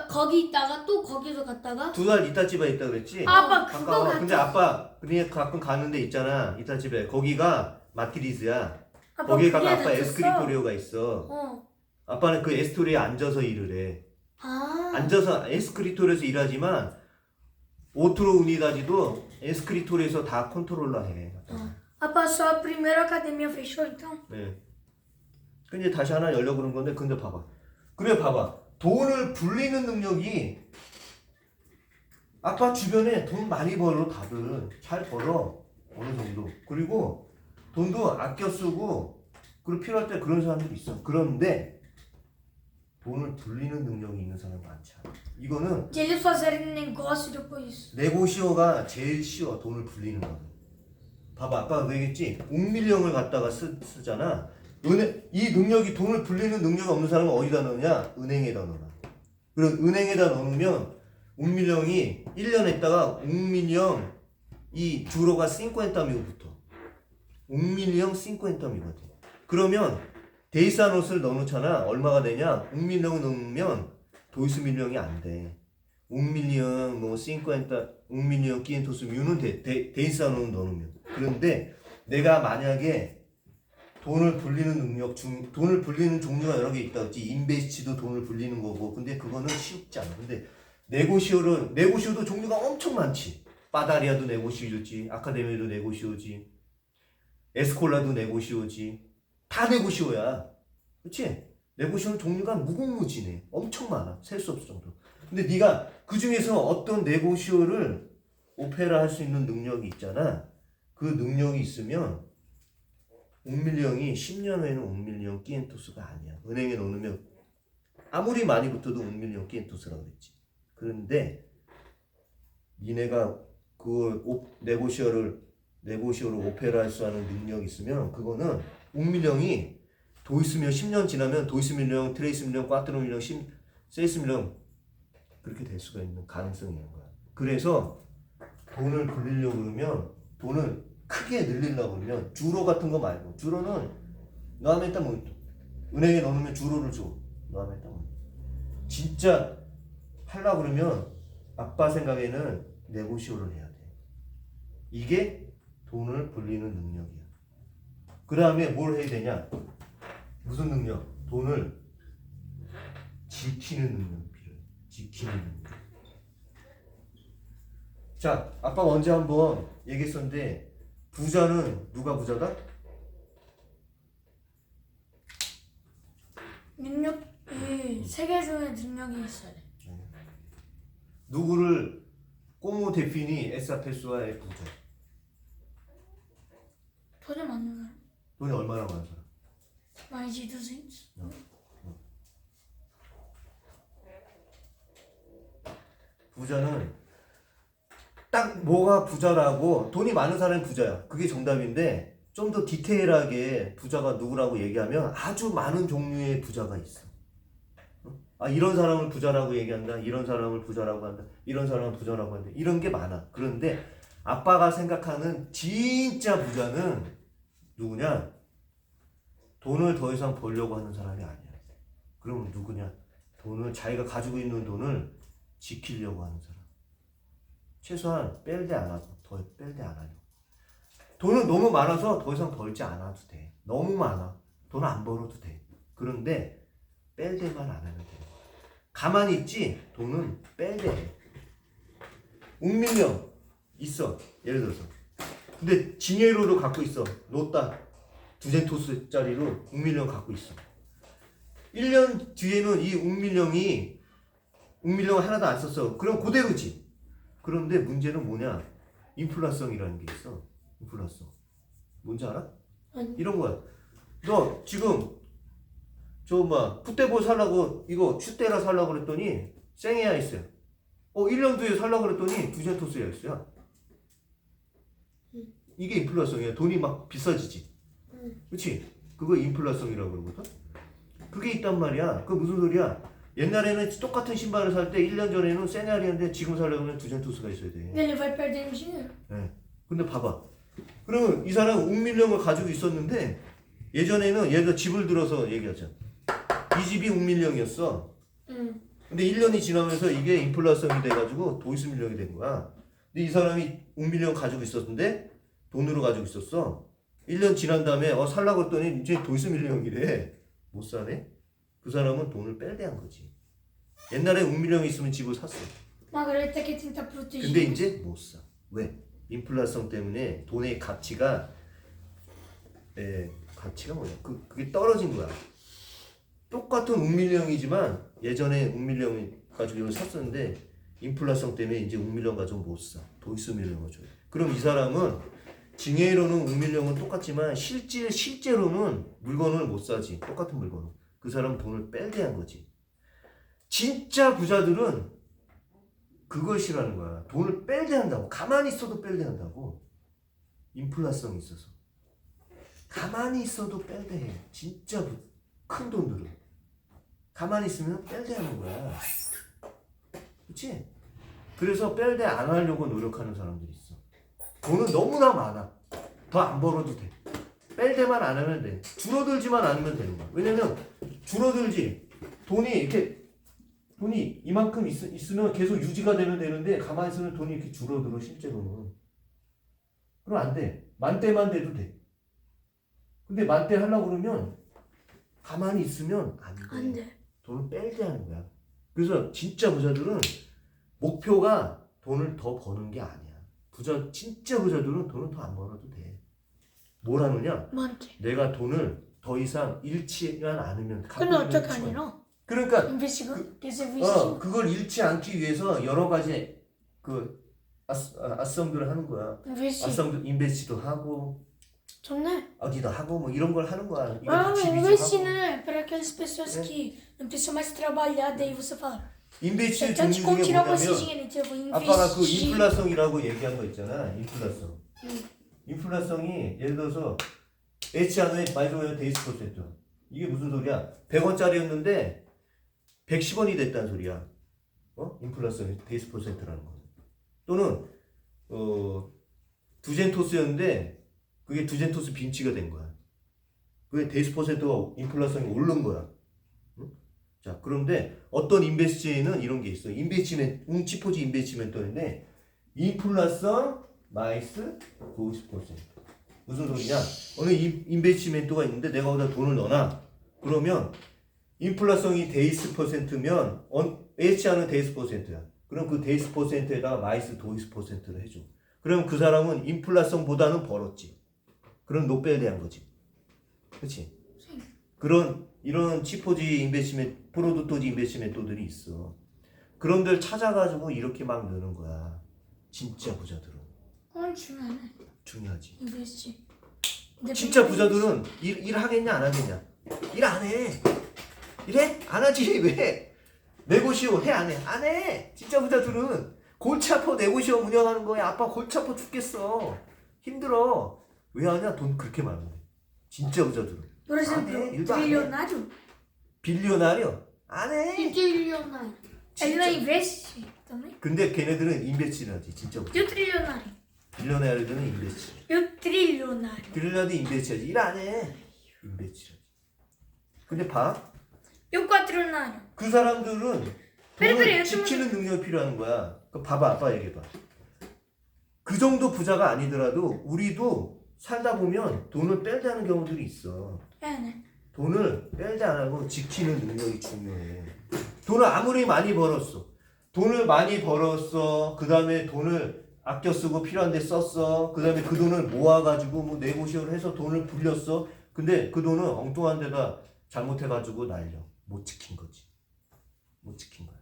거기 있다가 또 거기서 갔다가 2달 이따집에 있다 그랬지? 아빠 그거 가까워. 같아. 근데 아빠 그냥 가끔 가는 데 있잖아. 이따집에 거기가 마티리즈야. 아빠 거기에 가면 그게 아빠 됐었어? 에스크리토리오가 있어. 아빠는 그 에스토리오에 앉아서 일을 해. 앉아서 에스크리토리오에서 일하지만 오트로 우니다지도 에스크리토리오에서 다 컨트롤러 해. A빠, só a primeira academia fechou então? 네. 근데 다시 하나 열려고 그런 건데 근데 봐봐. 그래 봐봐. 돈을 불리는 능력이 아빠 주변에 돈 많이 벌어 다들 잘 벌어 어느 정도. 그리고 돈도 아껴 쓰고 그리고 필요할 때 그런 사람들이 있어. 그런데 돈을 불리는 능력이 있는 사람 많지 않아. 이거는 De eles fazerem negócio depois. 네고시오가 제일 쉬워. 돈을 불리는 거는. 봐봐 아빠가 얘기했지. 옥밀령을 갖다가 쓰잖아. 이 능력이 돈을 불리는 능력이 없는 사람은 어디다 넣느냐? 은행에다 넣어라. 그리고 은행에다 넣으면 옥밀령이 1년 했다가 옥밀령 이 주로가 50미고부터 옥밀령 50미가 돼. 그러면 데이사노스를 넣어놓잖아. 얼마가 되냐? 옥밀령을 넣으면 도이스밀령이 안 돼. 옥밀령 뭐 50, 옥밀령 끼엔토스 뮤는 돼. 데이사노스 넣으면. 그런데 내가 만약에 돈을 불리는 능력 돈을 불리는 종류가 여러 개 있다 그랬지. 인베스트도 돈을 불리는 거고. 근데 그거는 쉽지 않아. 근데 네고시오도 종류가 엄청 많지. 바다리아도 네고시오지. 아카데미도 네고시오지. 에스콜라도 네고시오지. 다 네고시오야. 그렇지? 네고시오는 종류가 무궁무진해. 엄청 많아. 셀 수 없을 정도. 근데 네가 그 중에서 어떤 네고시오를 오페라 할 수 있는 능력이 있잖아. 그 능력이 있으면 옥밀령이 10년 후에는 옥밀령 끼엔토스가 아니야. 은행에 넣으면 아무리 많이 붙어도 옥밀령 끼엔토스라고 그랬지. 그런데 니네가 그 네고시오를 오페라 할 수 있는 능력이 있으면 그거는 옥밀령이 도이스밀령 10년 지나면 도이스밀령, 트레이스밀령, 꽈트로밀령, 세이스밀령 그렇게 될 수가 있는 가능성이 있는 거야. 그래서 돈을 불리려고 그러면 돈을 크게 늘리려고 그러면 주로 같은 거 말고 주로는 너하면 일단 뭐 은행에 넣으면 주로를 줘. 너하면 일단 뭐 진짜 하려고 그러면 아빠 생각에는 네고시오를 해야 돼. 이게 돈을 불리는 능력이야. 그 다음에 뭘 해야 되냐? 무슨 능력? 돈을 지키는 능력이 필요해. 지키는 능력. 자, 아빠 언제 한번 얘기했었는데 부자는 누가 부자다? 능력이 세개 중에 능력이 있어야 돼. 누구를 꼬모 데피니 에사페소아의 부자. 돈이 많은 사람. 돈이 얼마나 많은 사람? 많이 지도생. 부자는 딱 뭐가 부자라고 돈이 많은 사람이 부자야. 그게 정답인데 좀 더 디테일하게 부자가 누구라고 얘기하면 아주 많은 종류의 부자가 있어. 아, 이런 사람을 부자라고 얘기한다. 이런 사람을 부자라고 한다. 이런 사람을 부자라고 한다. 이런 게 많아. 그런데 아빠가 생각하는 진짜 부자는 누구냐? 돈을 더 이상 벌려고 하는 사람이 아니야. 그럼 누구냐? 돈을 자기가 가지고 있는 돈을 지키려고 하는 사람. 최소한 뺄 데 안 하고 더 뺄 데 안 하려고. 돈은 너무 많아서 더 이상 벌지 않아도 돼. 너무 많아. 돈 안 벌어도 돼. 그런데 뺄 데만 안 하면 돼. 가만히 있지 돈은 뺄 데. 웅민령 있어. 예를 들어서. 근데 징예로를 갖고 있어. 놓다. 두젠토스짜리로 웅민령 갖고 있어. 1년 뒤에는 이 웅민령을 하나도 안 썼어. 그럼 그대로지. 그런데 문제는 뭐냐? 인플라성이라는 게 있어. 인플라성. 뭔지 알아? 아니. 이런 거야. 너 지금 풋대볼 살라고 이거 슈테라 살라고 그랬더니 생에야 있어요. 1년 뒤에 살라고 그랬더니 두젠토스야 있어요. 이게 인플라성이야. 돈이 막 비싸지지. 그렇지? 그거 인플라성이라고 그러거든. 그게 있단 말이야. 그 무슨 소리야? 옛날에는 똑같은 신발을 살 때 1년 전에는 세냐리였는데 지금 살려고 하면 두젠토스가 있어야 돼. Ele vai perder no dinheiro. 네. 근데 봐봐. 그러면 이 사람 웅밀령을 가지고 있었는데 예전에는 얘가 집을 들어서 얘기하자. 이 집이 웅밀령이었어. 근데 1년이 지나면서 이게 인플라성이 돼가지고 도이스밀령이 된 거야. 근데 이 사람이 웅밀령 가지고 있었는데 돈으로 가지고 있었어. 1년 지난 다음에 살라고 했더니 이제 도이스밀령이래. 못 사네. 그 사람은 돈을 뺄대한 거지. 옛날에 웅밀령이 있으면 집을 샀어. Mas agora ele tá aqui tentar proteger. 근데 이제 못 사. 왜? 인플라성 때문에 돈의 가치가 뭐야? 그게 떨어진 거야. 똑같은 웅밀령이지만 예전에 웅밀령이 가지고 이걸 샀었는데 인플라성 때문에 이제 웅밀령 가지고 못 사. 도이스밀령을 줘요. 그럼 이 사람은 징해로는 웅밀령은 똑같지만 실제로는 물건을 못 사지. 똑같은 물건을. 그 사람은 돈을 뺄대한 거지. 진짜 부자들은 그걸 싫어하는 거야. 돈을 뺄대한다고. 가만히 있어도 뺄대한다고. 인플라성이 있어서. 가만히 있어도 뺄대해. 진짜 큰 돈들은. 가만히 있으면 뺄대하는 거야. 그치? 그래서 뺄대 안 하려고 노력하는 사람들이 있어. 돈은 너무나 많아. 더 안 벌어도 돼. 뺄대만 안 하면 돼. 줄어들지만 않으면 되는 거야. 왜냐면 줄어들지. 돈이 이만큼 있으면 계속 유지가 되면 되는데 가만히 있으면 돈이 이렇게 줄어들어 실제로는. 그럼 안 돼. 만대만 돼도 돼. 근데 만대 하려고 그러면 가만히 있으면 안 돼. 안 돼. 돈을 뺄 때 하는 거야. 그래서 진짜 부자들은 목표가 돈을 더 버는 게 아니야. 진짜 부자들은 돈을 더 안 벌어도 돼. 뭘 하느냐? 많지. 내가 돈을 더 이상 잃지만 않으면 근데 어떻게 하냐? 그러니까 그걸 잃지 않기 위해서 여러 가지 아썸들을 하는 거야. 아썸들 인베스트도 하고 좋네. 어디도 하고 뭐 이런 걸 하는 거야. 이거 Ah, 집이지 investir, 하고. né? Para aquelas pessoas que não precisam mais trabalhar, daí você fala. 인베스트 Então, 종류 como 중에 tirar esse 뭐냐면 dinheiro? Então, eu vou 아빠가 그 investir. 인플라성이라고 얘기한 거 있잖아. 인플라성. 인플라성이 예를 들어서 H안에 마이너스 데이스 퍼센트. 이게 무슨 소리야? 100원짜리였는데 110원이 됐다는 소리야. 인플라성이 데이스 퍼센트라는 거. 또는 두젠토스였는데 그게 두젠토스 빈치가 된 거야. 그게 데이스 퍼센트가 인플라성이 오른 거야. 응? 자, 그런데 어떤 인베스트에는 이런 게 있어. 인베스트먼트, 웅치포지 인베스트먼트인데 인플라성 마이스 90%. 무슨 소리냐? 어느 인베스트먼트가 있는데 내가 거기다 돈을 넣어놔. 그러면 인플라성이 데이스 퍼센트면 H하는 데이스 퍼센트야. 그럼 그 데이스 퍼센트에다가 마이스 도이스 퍼센트를 해줘. 그럼 그 사람은 인플라성보다는 벌었지. 그런 노벨에 대한 거지. 그렇지? 그런 이런 치포지 인베스트먼트, 프로듀토지 인베스트먼트들이 있어. 그런 데를 찾아가지고 이렇게 막 느는 거야. 진짜 부자들은. 그건 중요하네. 중요하지. 인베스트. 진짜 부자들은 일 하겠냐 안 하겠냐? 일 안 해. 일해? 안 하지. 왜? 네고시오 해 안 해? 안 해. 진짜 부자들은 골치 아파 네고시오 운영하는 거야. 아빠 골치 아파 죽겠어. 힘들어. 왜 하냐? 돈 그렇게 많은데. 진짜 부자들은. Por exemplo, 안 해. 일도 안 해. trilionário, 빌리오나리요? 안 해. trilionário. ele não investe também? 근데 걔네들은 인베스트를 하지. 진짜 부자. E o trilionário? 빌리오나리들은 인베스트. E o trilionário? 빌리오나리도 인베스트 하지. 일 안 해. 인베스트 하지. 근데 봐. E o quatrilionário? 그 사람들은 그래, 돈을 요즘은- 지키는 능력이 필요한 거야. 그 봐봐, 아빠 얘기해봐. 그 정도 부자가 아니더라도 우리도 살다 보면 돈을 뺄때 하는 경우들이 있어. É, né? 돈을 뺄때 안 하고 지키는 능력이 중요해. 돈을 아무리 많이 벌었어. 돈을 많이 벌었어. 그 다음에 돈을 아껴 쓰고 필요한 데 썼어. 그 다음에 그 돈을 모아가지고 뭐 네고시오를 해서 돈을 불렸어. 근데 그 돈은 엉뚱한 데다 잘못해가지고 날려. 못 지킨 거지. 못 지킨 거야.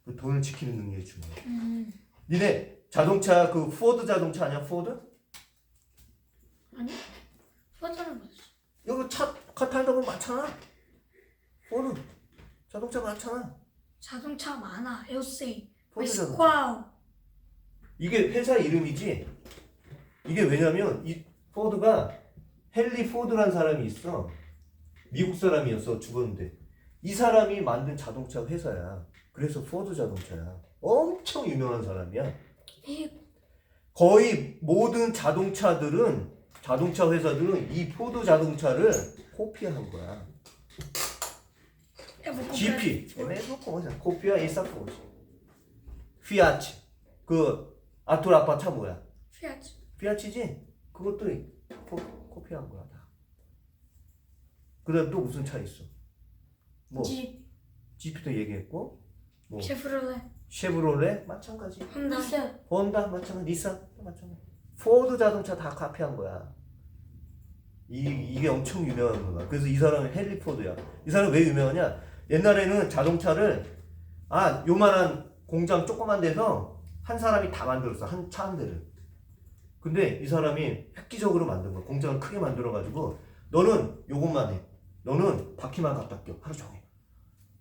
그 돈을 지키는 능력이 중요해. 니네 자동차 그 포드 자동차 아니야? 포드? 아니? 포도는 뭐지? 여기 차 탈다 보면 많잖아. 포드 자동차 많잖아. 자동차 많아. Eu sei. 포드 Mas 자동차. qual? 이게 회사 이름이지. 이게 왜냐면 이 포드가 헨리 포드라는 사람이 있어. 미국 사람이었어. 죽었는데 이 사람이 만든 자동차 회사야. 그래서 포드 자동차야. 엄청 유명한 사람이야. E 거의 모든 자동차 회사들은 이 포드 자동차를 코피한 거야. eu vou comprar. GP, é a mesma coisa. Copiar essa coisa. Fiat, 그 아토르 아빠 차 뭐야? Fiat. 피아치지? 그것도 코피한 거야 다. 그다음 또 무슨 차 있어? 뭐 Jeep. GP도 얘기했고, 뭐 Chevrolet. 쉐브롤레 마찬가지, Honda. Nissan. 혼다 마찬가지, 닛산 마찬가지. 포드 자동차 다 카피한 거야. 이게 엄청 유명한 거야. 그래서 이 사람은 헨리 포드야. 이 사람 왜 유명하냐? 옛날에는 자동차를 요만한 공장 조그만 데서 한 사람이 다 만들었어. 한 차 한 대를. 근데 이 사람이 획기적으로 만든 거야. 공장을 크게 만들어가지고 너는 요것만 해. 너는 바퀴만 갖다 껴. 하루 종일.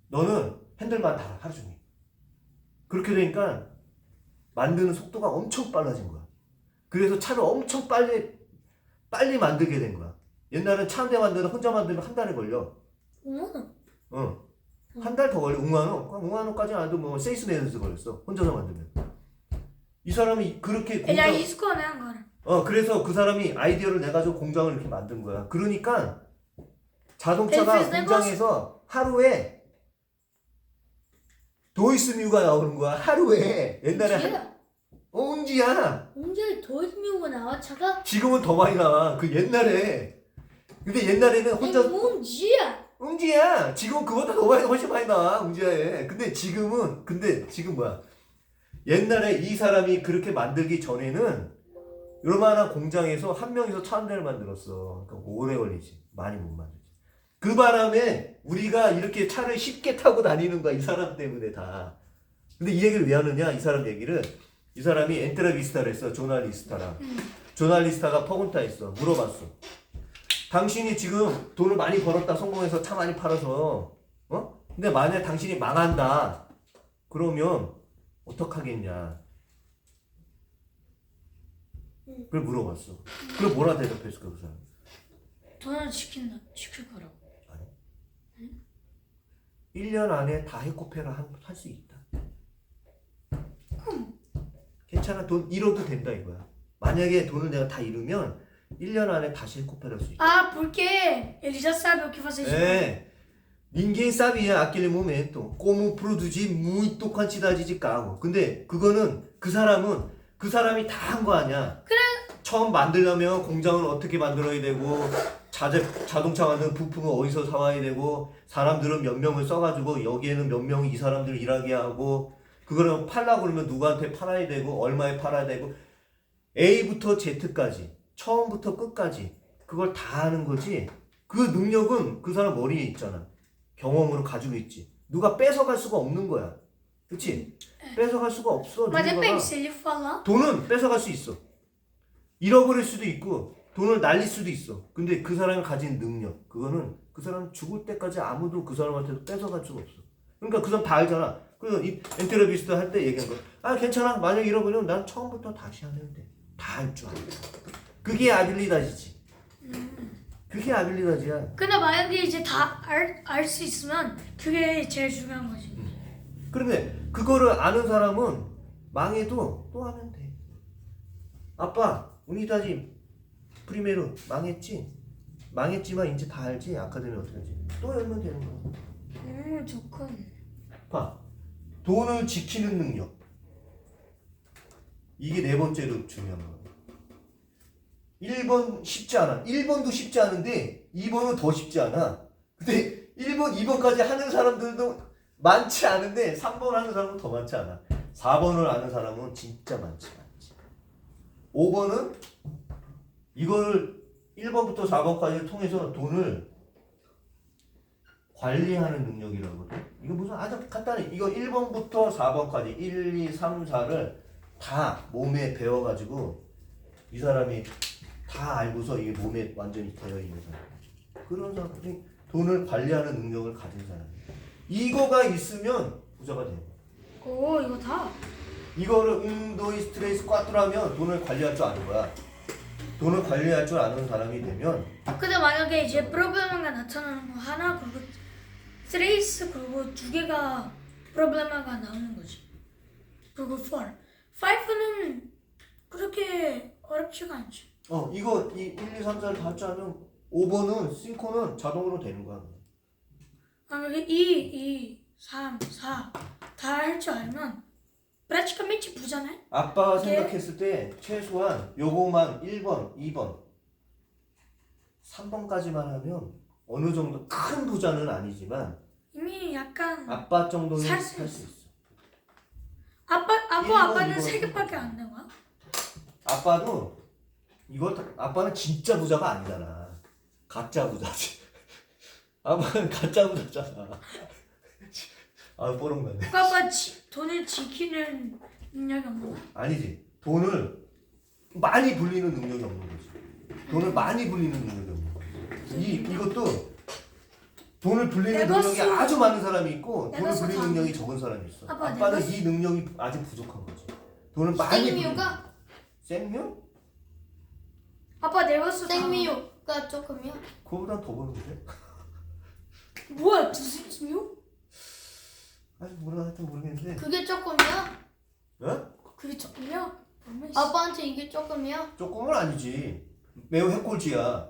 너는 핸들만 달아. 하루 종일. 그렇게 되니까 만드는 속도가 엄청 빨라진 거야. 그래서 차를 엄청 빨리 만들게 된 거야. 옛날엔 차 한 대 만들다 혼자 만들면 한 달에 걸려. 한 달 더 걸려. 웅하노까지는 안 해도 뭐 6 meses 걸렸어. 혼자서 만들면. 이 사람이 그렇게 Ele arriscou, né, agora? 그래서 그 사람이 아이디어를 내가지고 공장을 이렇게 만든 거야. 그러니까 자동차가 Ele fez 공장에서 하루에 도이스뮤가 나오는 거야. 하루에. 옛날에 Mentira. 옹지야. Um dia 2.000 nawa 차가 지금은 더 많이 나와. 그 옛날에. 근데 옛날에는 혼자 um dia. 웅지야. 지금 그보다 더 많이 훨씬 많이 나와. 웅지야에. 근데 지금 뭐야? 옛날에 이 사람이 그렇게 만들기 전에는 요만한 공장에서 한 명이서 차 한 대를 만들었어. 그러니까 오래 걸리지. 많이 못 만들지. 그 바람에 우리가 이렇게 차를 쉽게 타고 다니는 거야. 이 사람 때문에 다. 근데 이 얘기를 왜 하느냐? 이 사람 얘기를. 이 사람이 엔트라비스타를 했어. 조날리스타랑. 조날리스타가 퍼군타했어. 물어봤어. 당신이 지금 돈을 많이 벌었다. 성공해서 차 많이 팔아서. 근데 만약 당신이 망한다. 그러면 어떡하겠냐. 그걸 물어봤어. 그걸 뭐라 대답했을까 그 사람? 돈을 지킬 거라고. 1년 안에 다 해코페라 할 수 있다. 괜찮아. 돈 잃어도 된다 이거야. 만약에 돈을 내가 다 잃으면 1년 안에 다시 해코페를 할 수 있다. Ah, porque ele já sabe o que vocês É. Ninguém sabia aquele momento como produzir muito quantidade de carro. 근데 그거는 그 사람이 다 한 거 아니야. 그래. 처음 만들려면 공장을 어떻게 만들어야 되고 자동차 만드는 부품은 어디서 사와야 되고 사람들은 몇 명을 써가지고 여기에는 몇 명이 이 사람들을 일하게 하고 그거를 팔라고 그러면 누구한테 팔아야 되고 얼마에 팔아야 되고 A부터 Z까지 처음부터 끝까지 그걸 다 하는 거지. 그 능력은 그 사람 머리에 있잖아. 경험으로 가지고 있지. 누가 뺏어갈 수가 없는 거야. 그치? 뺏어갈 수가 없어. Mas 누군가가. depende, se ele falar. 돈은 뺏어갈 수 있어. 잃어버릴 수도 있고 돈을 날릴 수도 있어. 근데 그 사람이 가진 능력 그거는 그 사람 죽을 때까지 아무도 그 사람한테 뺏어갈 수가 없어. 그러니까 그 사람 다 알잖아. 그래서 이 엔테러비스트 할 때 얘기한 거. 아 괜찮아. 만약 잃어버리면 난 처음부터 다시 하면 돼. 다 할 줄 알아. 그게 아빌리다지지. 그게 아빌리다지야. 근데 만약에 이제 다 알 수 있으면 그게 제일 중요한 거지. 그런데 그거를 아는 사람은 망해도 또 하면 돼. 아빠, 우니다지 프리메로 망했지? 망했지만 이제 다 알지? 아카데미 어떻게 하지? 또 열면 되는 거야. 좋군. 봐. 돈을 지키는 능력. 이게 네 번째로 중요한 거야. 1번 쉽지 않아. 1번도 쉽지 않은데 2번은 더 쉽지 않아. 근데 1번, 2번까지 하는 사람들도 많지 않은데 3번 하는 사람은 더 많지 않아. 4번을 아는 사람은 진짜 많지. 5번은 이걸 1번부터 4번까지 통해서 돈을 관리하는 능력이라거든. 이거 무슨 아주 간단해. 이거 1번부터 4번까지 1, 2, 3, 4를 다 몸에 배워가지고 이 사람이 다 알고서 이게 몸에 완전히 되어 있는 사람. 그런 사람이 돈을 관리하는 능력을 가진 사람. 이거가 있으면 부자가 돼요. 오, 이거 다. 이거를 너희 스트레스 꽈뚜라면 돈을 관리할 줄 아는 거야. 돈을 관리할 줄 아는 사람이 되면 근데 만약에 이제 프로블레마가 나타나는 거 하나 그리고 스트레스 그리고 두 개가 프로블레마가 나오는 거지. 그리고 4. 5는 그렇게 어렵지가 않지. 이거 1, 2, 3, 4를 다 할 줄 알면 5번은 싱코는 자동으로 되는 거야. 만약에 2, 3, 4 다 할 줄 알면 praticamente 부자네. 아빠가 이게- 생각했을 때 최소한 요거만 1번, 2번, 3번까지만 하면 어느 정도 큰 부자는 아니지만 이미 약간 아빠 정도는 살 살 수 수 있어. 아빠는 1번, 3 2번. 개밖에 안 된 거야? 아빠도 아빠는 진짜 부자가 아니잖아. 가짜 부자지. 아빠는 가짜 부자잖아. 아 뽀록나네. 그 아빠 돈을 지키는 능력이 없는 거야? 아니지. 돈을 많이 불리는 능력이 없는 거지. 돈을 많이 불리는 능력이 없는 거지. 이것도 돈을 불리는 내가 능력이 쓰- 아주 많은 사람이 있고 내가 돈을 쓰- 불리는 능력이 적은 사람이 있어. 아빠, 아빠는 내가 이 능력이 아직 부족한 거지. 돈을 많이 생미호가 생명? 아빠 내가 써. 생미호가 조금이요. 그거보단 더 버는데? 뭐야 두생미호? 아직 뭐라 하여튼 모르겠는데. 그게 조금이요? 어? 그게 조금이야? 아빠한테 이게 조금이요? 조금은 아니지. 매우 해코지야.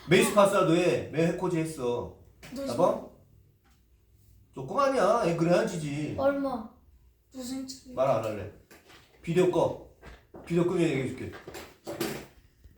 메이스 파사도에 매우 해코지 했어. 봐봐. 조금 아니야. 그래야지지. 얼마? 두생미호. 말 안 할래. 비디오 꺼. 비디오 끄면 얘기해줄게.